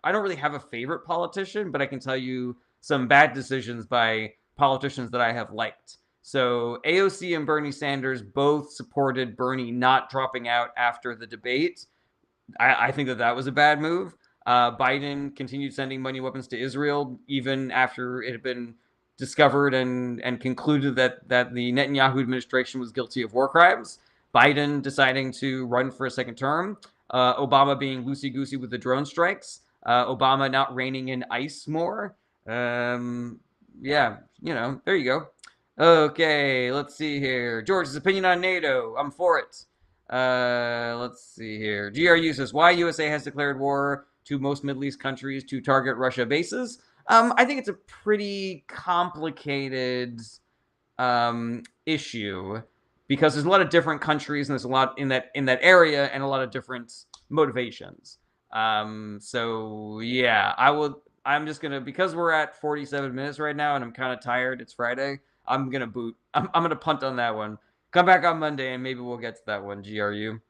I don't really have a favorite politician, but I can tell you some bad decisions by politicians that I have liked. So AOC and Bernie Sanders both supported Bernie not dropping out after the debate. I think that was a bad move. Biden continued sending money weapons to Israel even after it had been discovered and concluded that the Netanyahu administration was guilty of war crimes. Biden deciding to run for a second term. Obama being loosey-goosey with the drone strikes. Obama not reining in ICE more. Yeah, there you go. Okay, let's see here. George's opinion on NATO. I'm for it. Let's see here. GRU says, why USA has declared war to most Middle East countries to target Russia bases. I think it's a pretty complicated issue because there's a lot of different countries and there's a lot in that area and a lot of different motivations. So yeah, I'm just gonna, because we're at 47 minutes right now and I'm kind of tired. It's Friday. I'm gonna boot. I'm gonna punt on that one. Come back on Monday and maybe we'll get to that one. GRU.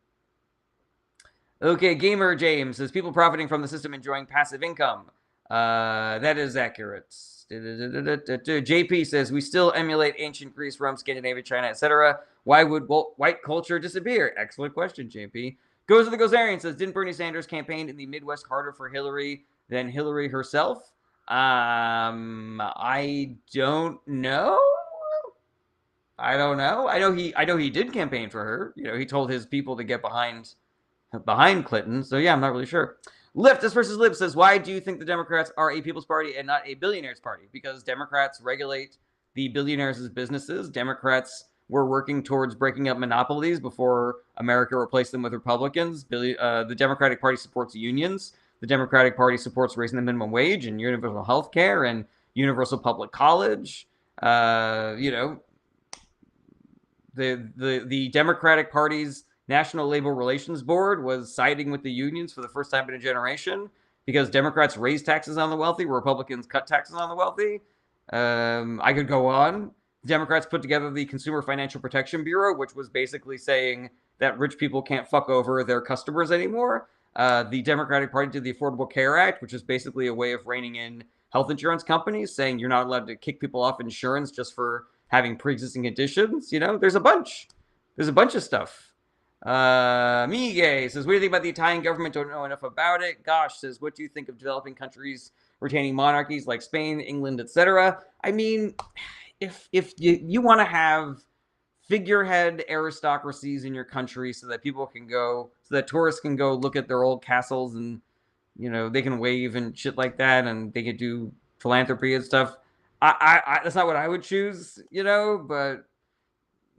Okay, Gamer James says, people profiting from the system enjoying passive income. That is accurate. JP says, we still emulate ancient Greece, Rome, Scandinavia, China, etc. Why would white culture disappear? Excellent question, JP. Goes to the Gozarian says, didn't Bernie Sanders campaign in the Midwest harder for Hillary than Hillary herself? I don't know. I don't know. I know he did campaign for her. He told his people to get behind Clinton. So yeah, I'm not really sure. Leftist versus Lib says, why do you think the Democrats are a people's party and not a billionaires party? Because Democrats regulate the billionaires' businesses. Democrats were working towards breaking up monopolies before America replaced them with Republicans. The Democratic Party supports unions. The Democratic Party supports raising the minimum wage and universal health care and universal public college. The Democratic Party's National Labor Relations Board was siding with the unions for the first time in a generation because Democrats raised taxes on the wealthy, Republicans cut taxes on the wealthy. I could go on. Democrats put together the Consumer Financial Protection Bureau, which was basically saying that rich people can't fuck over their customers anymore. The Democratic Party did the Affordable Care Act, which is basically a way of reining in health insurance companies, saying you're not allowed to kick people off insurance just for having pre-existing conditions. There's a bunch of stuff. Miguel says, what do you think about the Italian government? Don't know enough about it. Gosh says, what do you think of developing countries retaining monarchies like Spain, England, etc.? I mean, if you want to have figurehead aristocracies in your country so that people can go, so that tourists can go look at their old castles and, you know, they can wave and shit like that and they can do philanthropy and stuff. I that's not what I would choose, you know, but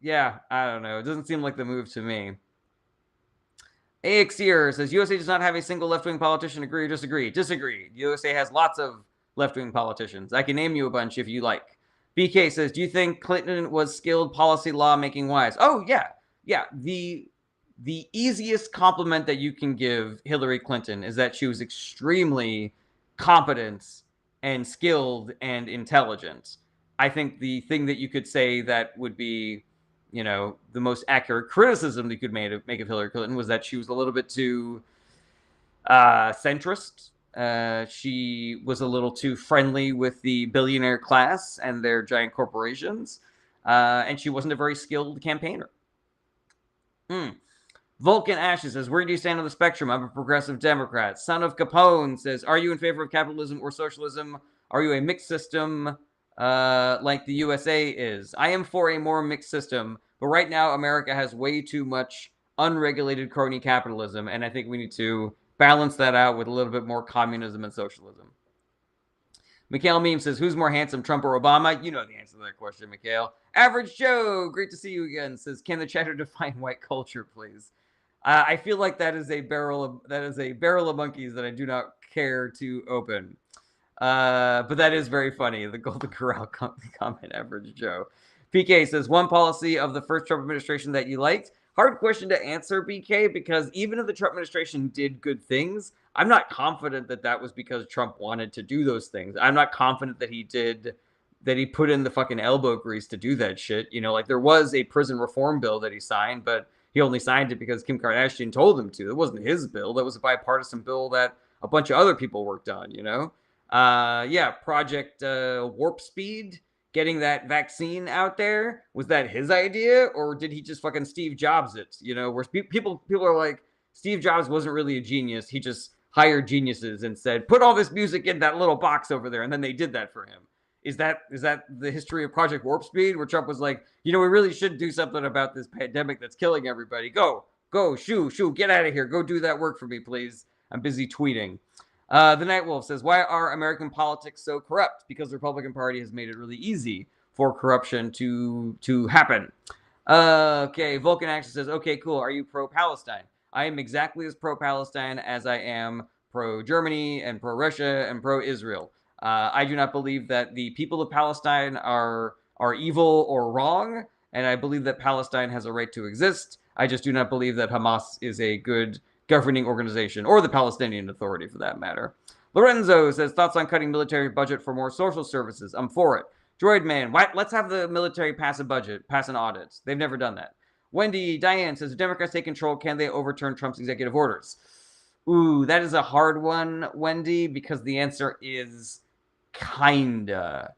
yeah, I don't know. It doesn't seem like the move to me. AXer says USA does not have a single left-wing politician. Agree or disagree? Disagree. USA has lots of left-wing politicians. I can name you a bunch if you like. BK says, do you think Clinton was skilled policy lawmaking wise? Oh, yeah. Yeah. The easiest compliment that you can give Hillary Clinton is that she was extremely competent and skilled and intelligent. I think the thing that you could say that would be, you know, the most accurate criticism that you could make of Hillary Clinton was that she was a little bit too centrist. She was a little too friendly with the billionaire class and their giant corporations, and she wasn't a very skilled campaigner. Vulcan Ashes says, where do you stand on the spectrum? I'm a progressive Democrat. Son of Capone says, are you in favor of capitalism or socialism? Are you a mixed system like the USA is? I am for a more mixed system, but right now America has way too much unregulated crony capitalism, and I think we need to balance that out with a little bit more communism and socialism. Mikhail Meme says, who's more handsome, Trump or Obama? You know the answer to that question, Mikhail. Average Joe, great to see you again, says, can the chatter define white culture, please? I feel like that is a barrel of monkeys that I do not care to open. But that is very funny. The Golden Corral comment, Average Joe. PK says, one policy of the first Trump administration that you liked. Hard question to answer, BK, because even if the Trump administration did good things, I'm not confident that that was because Trump wanted to do those things. I'm not confident that he put in the fucking elbow grease to do that shit. You know, like there was a prison reform bill that he signed, but he only signed it because Kim Kardashian told him to. It wasn't his bill. That was a bipartisan bill that a bunch of other people worked on, you know? Yeah, Project Warp Speed, getting that vaccine out there, was that his idea? Or did he just fucking Steve Jobs it? You know, where people are like, Steve Jobs wasn't really a genius. He just hired geniuses and said, put all this music in that little box over there. And then they did that for him. Is that the history of Project Warp Speed, where Trump was like, you know, we really should do something about this pandemic that's killing everybody. Go, shoo, get out of here. Go do that work for me, please. I'm busy tweeting. The Nightwolf says, why are American politics so corrupt? Because the Republican Party has made it really easy for corruption to happen. Okay, Vulcan Action says, okay, cool. Are you pro-Palestine? I am exactly as pro-Palestine as I am pro-Germany and pro-Russia and pro-Israel. I do not believe that the people of Palestine are evil or wrong, and I believe that Palestine has a right to exist. I just do not believe that Hamas is a good governing organization, or the Palestinian Authority for that matter. Lorenzo says, thoughts on cutting military budget for more social services? I'm for it. Droidman, let's have the military pass a budget, pass an audit. They've never done that. Wendy Diane says, if Democrats take control, can they overturn Trump's executive orders? Ooh, that is a hard one, Wendy, because the answer is kinda.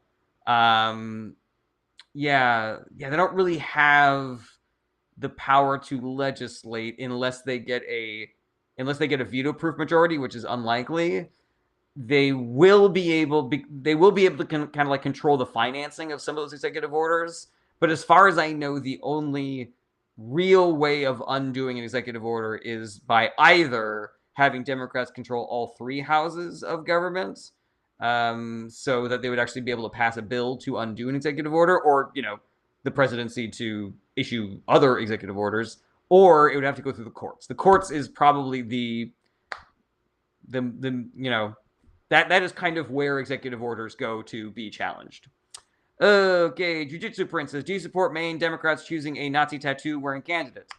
Yeah, they don't really have the power to legislate unless they get a veto-proof majority, which is unlikely. They will be able to kind of like control the financing of some of those executive orders. But as far as I know, the only real way of undoing an executive order is by either having Democrats control all three houses of government, so that they would actually be able to pass a bill to undo an executive order, or, you know, the presidency to issue other executive orders, or it would have to go through the courts. The courts is probably the you know, that is kind of where executive orders go to be challenged. Okay, Jiu-Jitsu Princess, do you support Maine Democrats choosing a Nazi tattoo wearing candidate?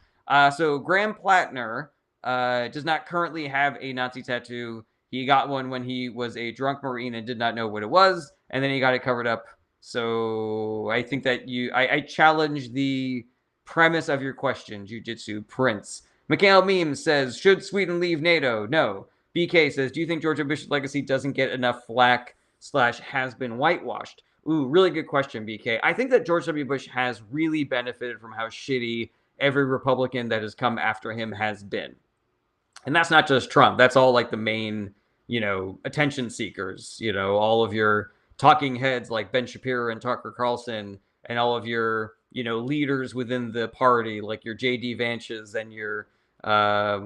So Graham Plattner does not currently have a Nazi tattoo. He got one when he was a drunk Marine and did not know what it was, and then he got it covered up. So I think that I challenge the premise of your question, Jiu-Jitsu Prince. Mikhail Meme says, should Sweden leave NATO? No. BK says, do you think George Bush's legacy doesn't get enough flack / has been whitewashed? Ooh, really good question, BK. I think that George W. Bush has really benefited from how shitty every Republican that has come after him has been. And that's not just Trump. That's all like the main, you know, attention seekers, you know, all of your talking heads like Ben Shapiro and Tucker Carlson, and all of your leaders within the party, like your J.D. Vances and your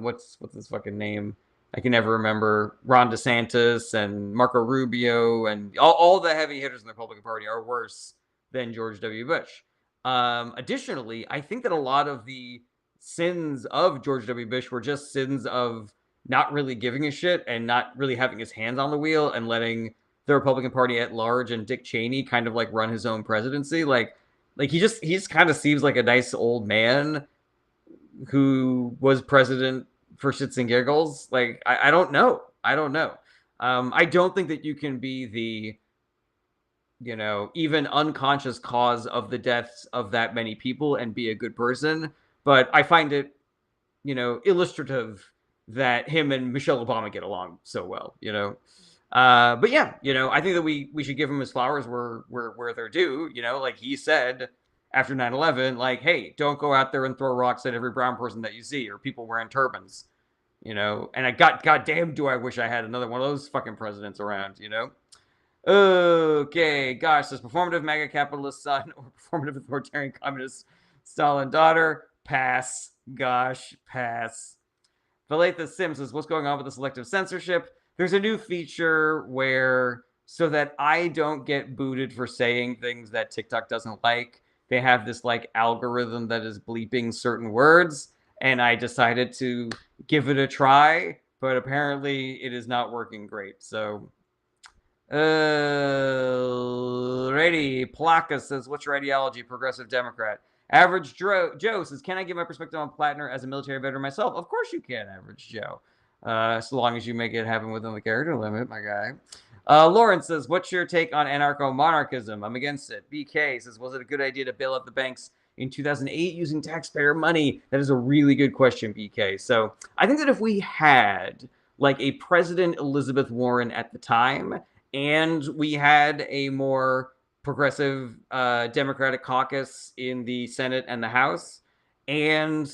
what's his fucking name? I can never remember. Ron DeSantis and Marco Rubio and all the heavy hitters in the Republican Party are worse than George W. Bush. Additionally, I think that a lot of the sins of George W. Bush were just sins of not really giving a shit and not really having his hands on the wheel and letting the Republican Party at large and Dick Cheney kind of like run his own presidency. Like he just kind of seems like a nice old man who was president for shits and giggles. Like I don't know. I don't know. I don't think that you can be the even unconscious cause of the deaths of that many people and be a good person. But I find it, illustrative that him and Michelle Obama get along so well. But yeah, I think that we should give him his flowers where they're due. Like he said after 9/11, like, hey, don't go out there and throw rocks at every brown person that you see or people wearing turbans. And goddamn, do I wish I had another one of those fucking presidents around. Okay, gosh, says performative MAGA capitalist son or performative authoritarian communist Stalin daughter. Pass. Gosh, pass. Valetha Sims says, what's going on with the selective censorship? There's a new feature where, so that I don't get booted for saying things that TikTok doesn't like, they have this like algorithm that is bleeping certain words, and I decided to give it a try, but apparently it is not working great. So, ready. Plaka says, what's your ideology? Progressive Democrat. Average Joe says, can I give my perspective on Plattner as a military veteran myself? Of course you can, Average Joe. So long as you make it happen within the character limit, my guy. Lawrence says, what's your take on anarcho-monarchism? I'm against it. BK says, was it a good idea to bail out the banks in 2008 using taxpayer money? That is a really good question, BK. So I think that if we had like a President Elizabeth Warren at the time, and we had a more progressive Democratic caucus in the Senate and the House, and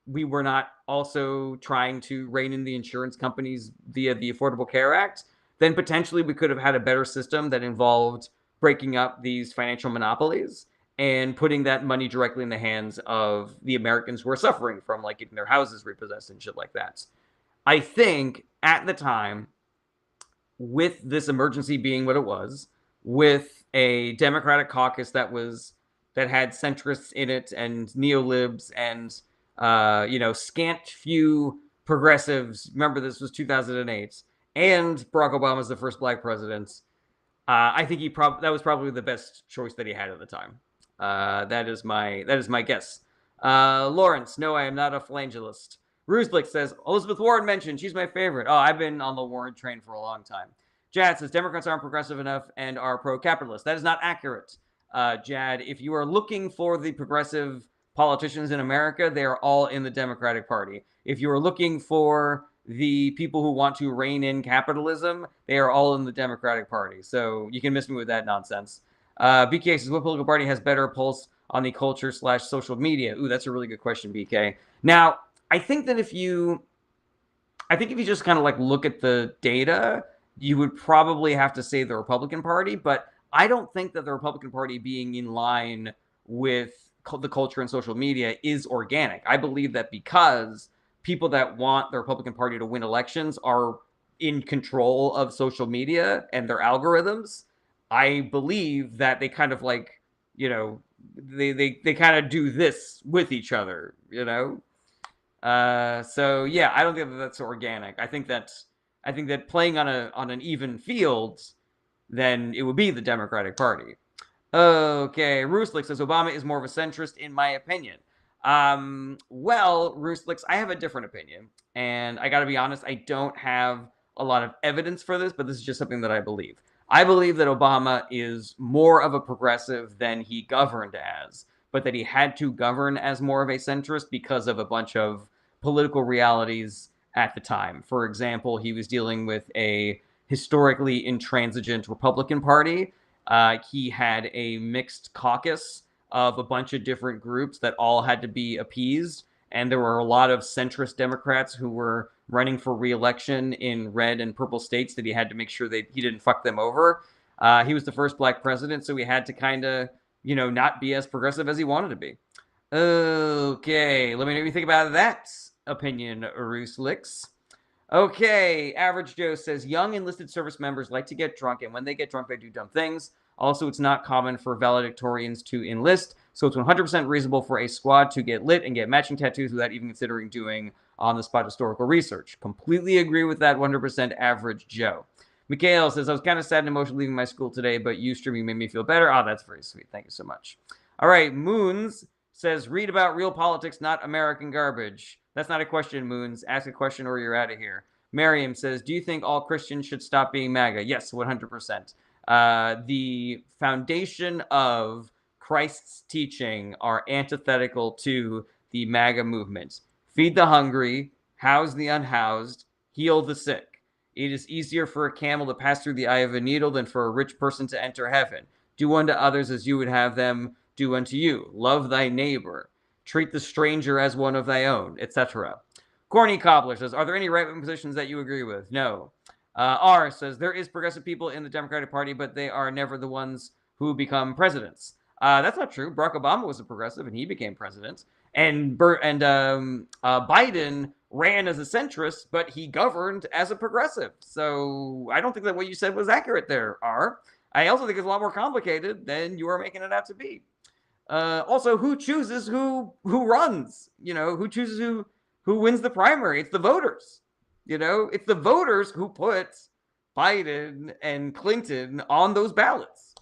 we were not also trying to rein in the insurance companies via the Affordable Care Act, then potentially we could have had a better system that involved breaking up these financial monopolies and putting that money directly in the hands of the Americans who are suffering from like getting their houses repossessed and shit like that. I think at the time, with this emergency being what it was, with a Democratic caucus that had centrists in it and neolibs and scant few progressives. Remember, this was 2008, and Barack Obama is the first black president. I think that was probably the best choice that he had at the time. That is my guess. Lawrence, no, I am not a phalangelist. Ruslik says, Elizabeth Warren mentioned, she's my favorite. Oh, I've been on the Warren train for a long time. Jad says, Democrats aren't progressive enough and are pro-capitalist. That is not accurate, Jad. If you are looking for the progressive politicians in America, they are all in the Democratic Party. If you are looking for the people who want to rein in capitalism, they are all in the Democratic Party. So you can miss me with that nonsense. BK says, what political party has better pulse on the culture/social media? Ooh, that's a really good question, BK. Now, I think if you just kind of like look at the data, you would probably have to say the Republican Party, but I don't think that the Republican Party being in line with the culture and social media is organic. I believe that because people that want the Republican Party to win elections are in control of social media and their algorithms, I believe that they kind of like, they kind of do this with each other, So yeah, I don't think that that's organic. I think that playing on an even field, then it would be the Democratic Party. Okay, Ruslik says Obama is more of a centrist, in my opinion. Well, Ruslik, I have a different opinion, and I got to be honest, I don't have a lot of evidence for this, but this is just something that I believe. I believe that Obama is more of a progressive than he governed as, but that he had to govern as more of a centrist because of a bunch of political realities at the time. For example, he was dealing with a historically intransigent Republican Party. He had a mixed caucus of a bunch of different groups that all had to be appeased. And there were a lot of centrist Democrats who were running for re-election in red and purple states that he had to make sure that he didn't fuck them over. He was the first black president, so he had to kind of not be as progressive as he wanted to be. Okay, let me know what you think about that opinion, Ruslicks. Okay, Average Joe says young enlisted service members like to get drunk, and when they get drunk, they do dumb things. Also, it's not common for valedictorians to enlist, so it's 100% reasonable for a squad to get lit and get matching tattoos without even considering doing on-the-spot historical research. Completely agree with that 100%, Average Joe. Mikhail says, I was kind of sad and emotional leaving my school today, but you streaming made me feel better. Oh, that's very sweet. Thank you so much. All right, Moons says, read about real politics, not American garbage. That's not a question, Moons. Ask a question or you're out of here. Miriam says, do you think all Christians should stop being MAGA? Yes, 100%. The foundation of Christ's teaching are antithetical to the MAGA movement. Feed the hungry, house the unhoused, heal the sick. It is easier for a camel to pass through the eye of a needle than for a rich person to enter heaven. Do unto others as you would have them do unto you. Love thy neighbor. Treat the stranger as one of thy own, etc. Corny Cobbler says, are there any right-wing positions that you agree with? No. R says, there is progressive people in the Democratic Party, but they are never the ones who become presidents. That's not true. Barack Obama was a progressive, and he became president. And Biden ran as a centrist, but he governed as a progressive. So I don't think that what you said was accurate there, R. I also think it's a lot more complicated than you are making it out to be. Also, who chooses who runs? Who chooses who wins the primary? It's the voters. It's the voters who put Biden and Clinton on those ballots.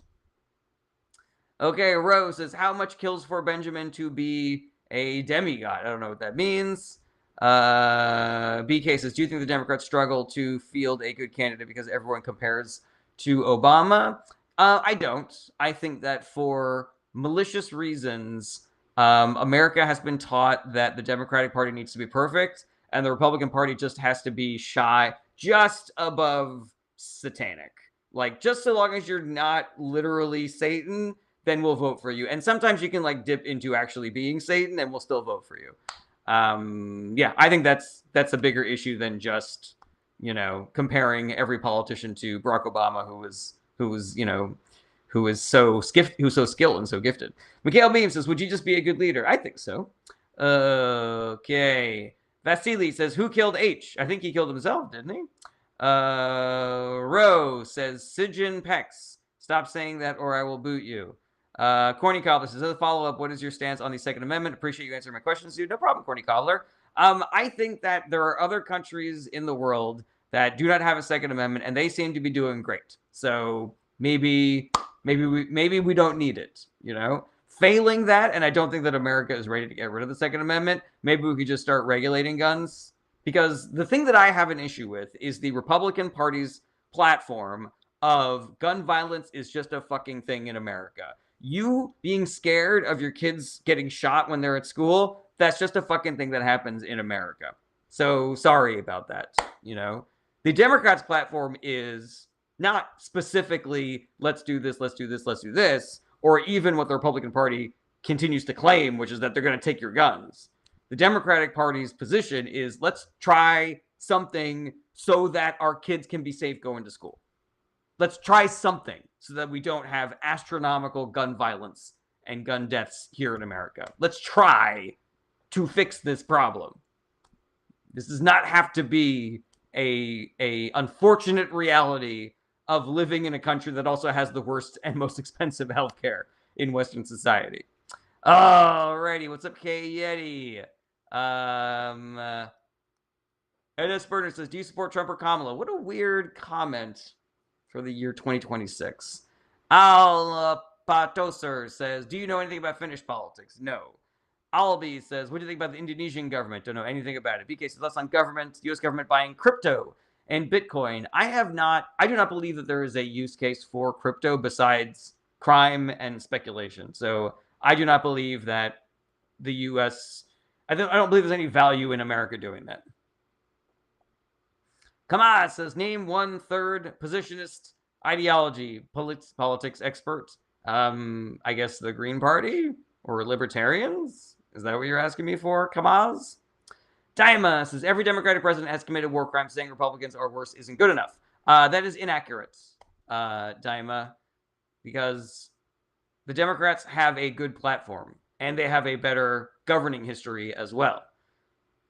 Okay, Rose says, how much kills for Benjamin to be a demigod? I don't know what that means. BK says, do you think the Democrats struggle to field a good candidate because everyone compares to Obama? I don't. I think that for malicious reasons, America has been taught that the Democratic Party needs to be perfect, and the Republican Party just has to be shy, just above satanic. Like, just so long as you're not literally Satan, then we'll vote for you. And sometimes you can dip into actually being Satan, and we'll still vote for you. Yeah, I think that's a bigger issue than just comparing every politician to Barack Obama, who is so skilled and so gifted. Mikhail Beam says, would you just be a good leader? I think so. Okay. Vasily says, who killed H? I think he killed himself, didn't he? Rose says, Sijin Pex. Stop saying that or I will boot you. Corny Cobbler says, as a follow-up, what is your stance on the Second Amendment? Appreciate you answering my questions, dude. No problem, Corny Cobbler. I think that there are other countries in the world that do not have a Second Amendment, and they seem to be doing great. So maybe we don't need it, Failing that, and I don't think that America is ready to get rid of the Second Amendment, maybe we could just start regulating guns. Because the thing that I have an issue with is the Republican Party's platform of gun violence is just a fucking thing in America. You being scared of your kids getting shot when they're at school, that's just a fucking thing that happens in America. So sorry about that, The Democrats' platform is not specifically, let's do this, let's do this, let's do this, or even what the Republican Party continues to claim, which is that they're going to take your guns. The Democratic Party's position is, let's try something so that our kids can be safe going to school. Let's try something so that we don't have astronomical gun violence and gun deaths here in America. Let's try to fix this problem. This does not have to be a unfortunate reality of living in a country that also has the worst and most expensive healthcare in Western society. Alrighty, what's up, K Yeti? NS Burner says, do you support Trump or Kamala? What a weird comment for the year 2026. Al Patoser says, do you know anything about Finnish politics? No. Albi says, what do you think about the Indonesian government? Don't know anything about it. BK says, less on government, the U.S. government buying crypto and Bitcoin. I do not believe that there is a use case for crypto besides crime and speculation. So I do not believe that the U.S., I don't believe there's any value in America doing that. Kamas says, name one third positionist ideology politics expert. I guess the Green Party or libertarians? Is that what you're asking me for, Kamas? Daima says, every Democratic president has committed war crimes. Saying Republicans are worse isn't good enough. That is inaccurate, Daima, because the Democrats have a good platform and they have a better governing history as well.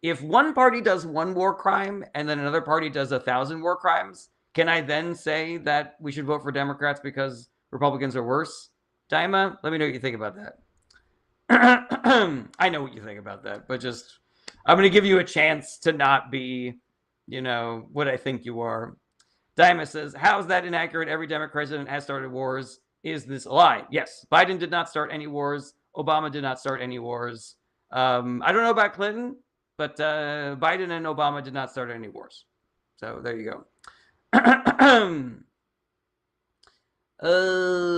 If one party does one war crime and then another party does 1,000 war crimes, can I then say that we should vote for Democrats because Republicans are worse? Daima, let me know what you think about that. I know what you think about that, but just I'm going to give you a chance to not be, what I think you are. Daima says, how is that inaccurate? Every Democrat president has started wars. Is this a lie? Yes. Biden did not start any wars. Obama did not start any wars. I don't know about Clinton, but Biden and Obama did not start any wars. So there you go.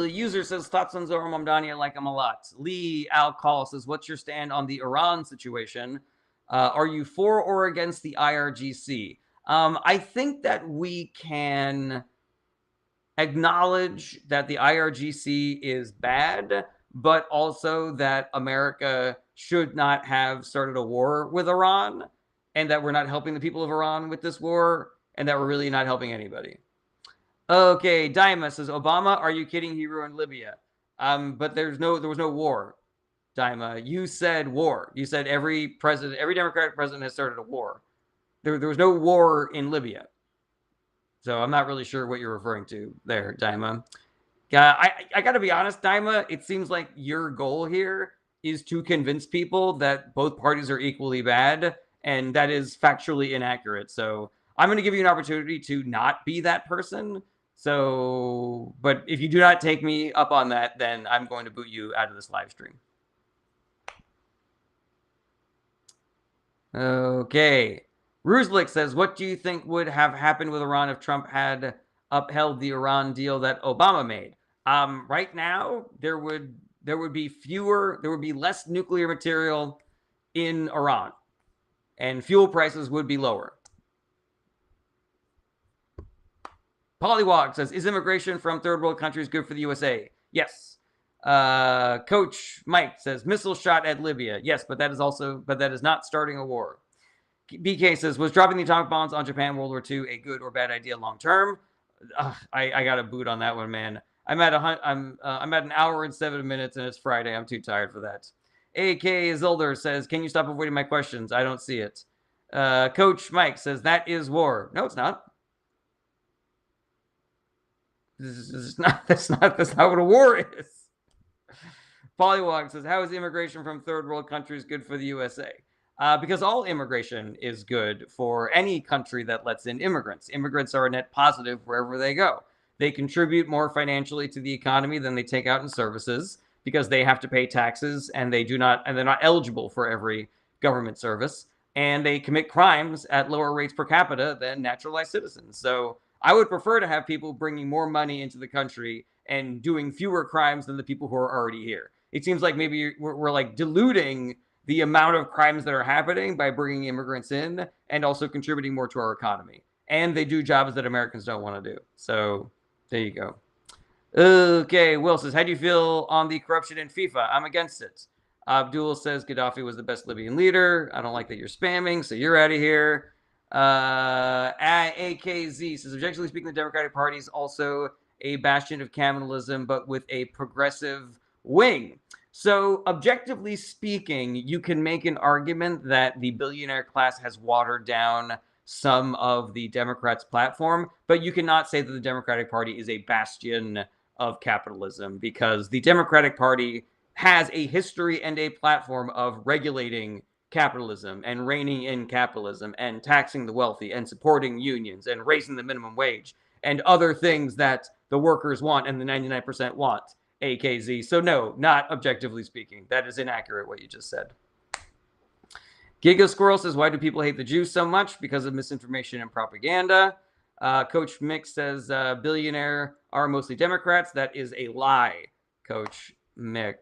User says, thoughts on Zohar Mamdani? I like him a lot. Lee Al Call says, what's your stand on the Iran situation? Are you for or against the IRGC? I think that we can acknowledge that the IRGC is bad, but also that America should not have started a war with Iran, and that we're not helping the people of Iran with this war, and that we're really not helping anybody. Okay, Daima says, Obama, are you kidding? He ruined Libya. But there was no war. Daima, you said war. You said every Democratic president has started a war. There was no war in Libya. So I'm not really sure what you're referring to there, Daima. I got to be honest, Daima, it seems like your goal here is to convince people that both parties are equally bad, and that is factually inaccurate. So I'm going to give you an opportunity to not be that person. So, but if you do not take me up on that, then I'm going to boot you out of this live stream. Okay. Ruslik says, what do you think would have happened with Iran if Trump had upheld the Iran deal that Obama made? Right now, there would be less nuclear material in Iran, and fuel prices would be lower. Polywog says, is immigration from third world countries good for the USA? Yes. Coach Mike says, missile shot at Libya. Yes, but that is not starting a war. BK says, was dropping the atomic bombs on Japan in World War II a good or bad idea long term? I got a boot on that one, man. I'm at an hour and 7 minutes, and it's Friday. I'm too tired for that. AK Zilder says, can you stop avoiding my questions? I don't see it. Coach Mike says, that is war. No, it's not. That's not what a war is. Polywog says, how is immigration from third world countries good for the USA? Because all immigration is good for any country that lets in immigrants. Immigrants are a net positive wherever they go. They contribute more financially to the economy than they take out in services because they have to pay taxes, and they're not eligible for every government service, and they commit crimes at lower rates per capita than naturalized citizens. So I would prefer to have people bringing more money into the country and doing fewer crimes than the people who are already here. It seems like maybe we're like diluting the amount of crimes that are happening by bringing immigrants in and also contributing more to our economy. And they do jobs that Americans don't want to do. So there you go. Okay, Will says, how do you feel on the corruption in FIFA? I'm against it. Abdul says Gaddafi was the best Libyan leader. I don't like that you're spamming, so you're out of here. AKZ says, objectively speaking, the Democratic Party is also a bastion of capitalism, but with a progressive wing. So objectively speaking, you can make an argument that the billionaire class has watered down some of the Democrats' platform, but you cannot say that the Democratic Party is a bastion of capitalism, because the Democratic Party has a history and a platform of regulating capitalism and reining in capitalism and taxing the wealthy and supporting unions and raising the minimum wage and other things that the workers want and the 99% want. AKZ. So no, not objectively speaking. That is inaccurate what you just said. Giga Squirrel says, why do people hate the Jews so much? Because of misinformation and propaganda. Coach Mick says, billionaire are mostly Democrats. That is a lie, Coach Mick.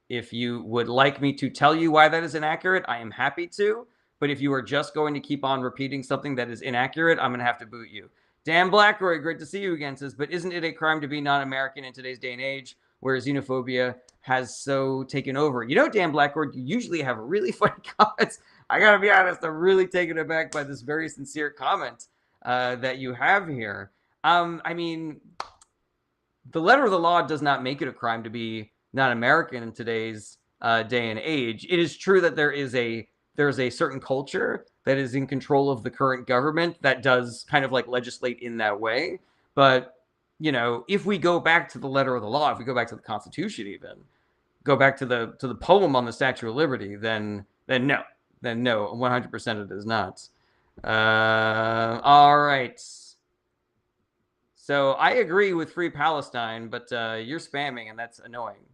If you would like me to tell you why that is inaccurate, I am happy to. But if you are just going to keep on repeating something that is inaccurate, I'm going to have to boot you. Dan Blackroy, great to see you again, says, but isn't it a crime to be non-American in today's day and age, where xenophobia has so taken over? You know, Dan Blackroy, you usually have really funny comments. I got to be honest, I'm really taken aback by this very sincere comment that you have here. I mean, the letter of the law does not make it a crime to be not American in today's day and age. It is true that there's a certain culture that is in control of the current government that does kind of like legislate in that way. But, if we go back to the letter of the law, if we go back to the Constitution, even go back to the poem on the Statue of Liberty, then no, 100% it is not. All right. So I agree with Free Palestine, but you're spamming, and that's annoying.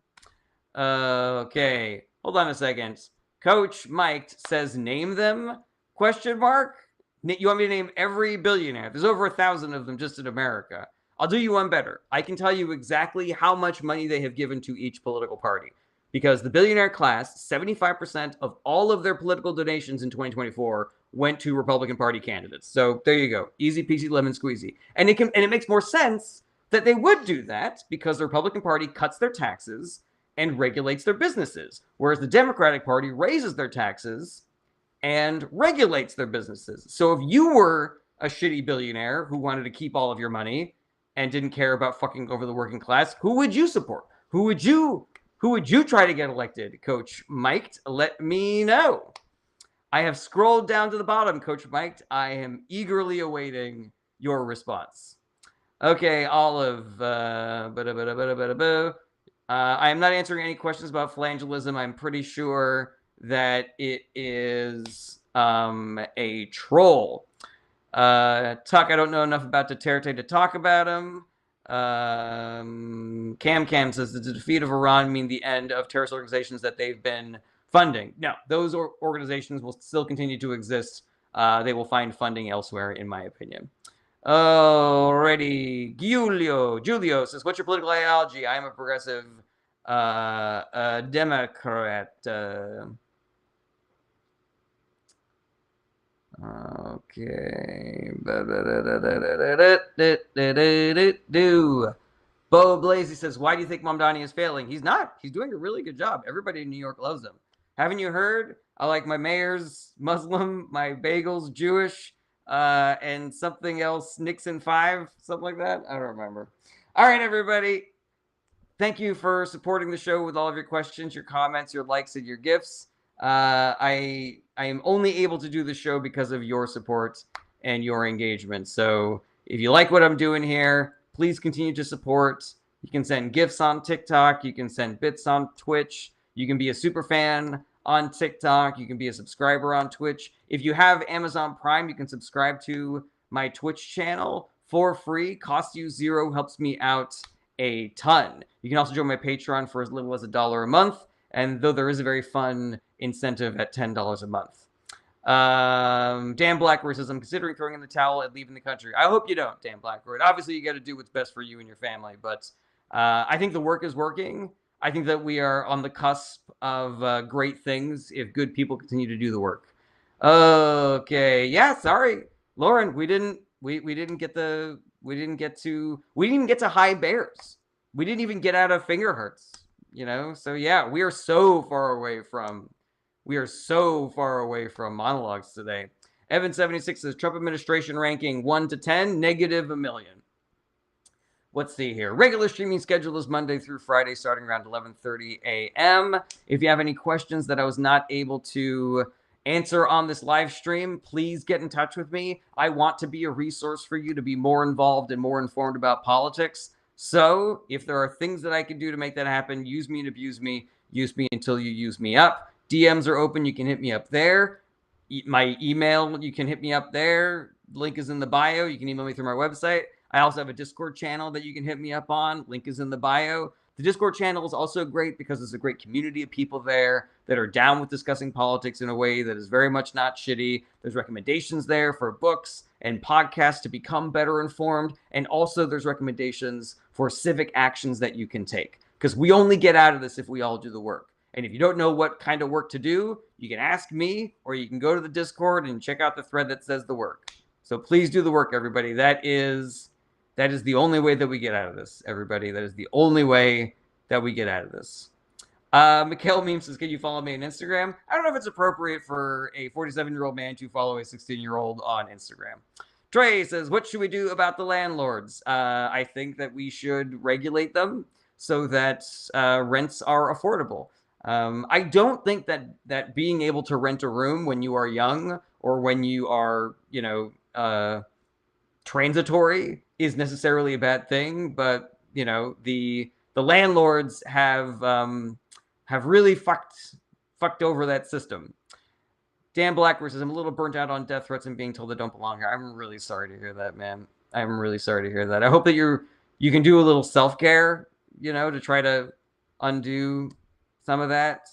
Okay, hold on a second. Coach Mike says, "Name them?" ? You want me to name every billionaire? There's over 1,000 of them just in America. I'll do you one better. I can tell you exactly how much money they have given to each political party. Because the billionaire class, 75% of all of their political donations in 2024 went to Republican Party candidates. So there you go. Easy peasy lemon squeezy. And it makes more sense that they would do that because the Republican Party cuts their taxes and regulates their businesses, whereas the Democratic Party raises their taxes and regulates their businesses. So if you were a shitty billionaire who wanted to keep all of your money and didn't care about fucking over the working class, who would you support? Who would you try to get elected? Coach Mike, let me know. I have scrolled down to the bottom, Coach Mike. I am eagerly awaiting your response. Okay, Olive. I am not answering any questions about phalangelism. I'm pretty sure that it is a troll. Tuck, I don't know enough about Duterte to talk about him. Cam says, does the defeat of Iran mean the end of terrorist organizations that they've been funding? No, those organizations will still continue to exist. They will find funding elsewhere, in my opinion. Alrighty. Julio says, what's your political ideology? I am a progressive Democrat. Okay. Bo Blazy says, why do you think Mamdani is failing? He's not. He's doing a really good job. Everybody in New York loves him. Haven't you heard? I like my mayor's Muslim, my bagels Jewish, and something else, Nixon 5, something like that. I don't remember. All right, everybody. Thank you for supporting the show with all of your questions, your comments, your likes, and your gifts. I am only able to do the show because of your support and your engagement. So if you like what I'm doing here, please continue to support. You can send gifts on TikTok. You can send bits on Twitch. You can be a super fan on TikTok. You can be a subscriber on Twitch. If you have Amazon Prime, you can subscribe to my Twitch channel for free. Costs you $0, helps me out a ton. You can also join my Patreon for as little as $1 a month. And though there is a very fun incentive at $10 a month. Dan Blackwood says, I'm considering throwing in the towel and leaving the country. I hope you don't, Dan Blackwood. Obviously, you got to do what's best for you and your family. But I think the work is working. I think that we are on the cusp of great things if good people continue to do the work. Okay. Yeah, sorry. Lauren, we didn't get to high bears. We didn't even get out of finger hurts. So yeah, we are so far away from monologues today. Evan76 says, Trump administration ranking 1 to 10, -1 million. Let's see here. Regular streaming schedule is Monday through Friday, starting around 11:30 a.m. If you have any questions that I was not able to answer on this live stream, please get in touch with me. I want to be a resource for you to be more involved and more informed about politics. So if there are things that I can do to make that happen, use me and abuse me. Use me until you use me up. DMs are open. You can hit me up there. My email, you can hit me up there. Link is in the bio. You can email me through my website. I also have a Discord channel that you can hit me up on. Link is in the bio. The Discord channel is also great because there's a great community of people there that are down with discussing politics in a way that is very much not shitty. There's recommendations there for books and podcasts to become better informed. And also there's recommendations for civic actions that you can take. Because we only get out of this if we all do the work. And if you don't know what kind of work to do, you can ask me, or you can go to the Discord and check out the thread that says the work. So please do the work, everybody. That is the only way that we get out of this, everybody. That is the only way that we get out of this. Mikhail Meme says, can you follow me on Instagram? I don't know if it's appropriate for a 47-year-old man to follow a 16-year-old on Instagram. Trey says, what should we do about the landlords? I think that we should regulate them so that rents are affordable. I don't think that being able to rent a room when you are young or when you are, transitory is necessarily a bad thing, but the landlords have really fucked over that system. Dan Blackburn says, I'm a little burnt out on death threats and being told I don't belong here. I'm really sorry to hear that, man. I'm really sorry to hear that. I hope that you can do a little self-care, to try to undo some of that.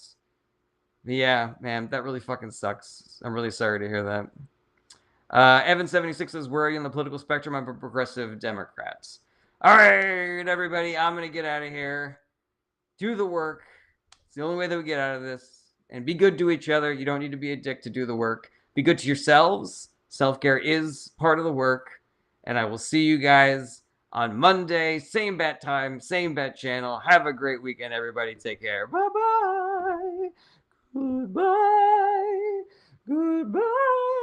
But yeah, man, that really fucking sucks. I'm really sorry to hear that. Evan76 says, where are you on the political spectrum? I'm a progressive Democrat. All right, everybody, I'm going to get out of here. Do the work. It's the only way that we get out of this. And be good to each other. You don't need to be a dick to do the work. Be good to yourselves. Self-care is part of the work. And I will see you guys on Monday. Same bat time, same bat channel. Have a great weekend, everybody. Take care. Bye-bye. Goodbye. Goodbye.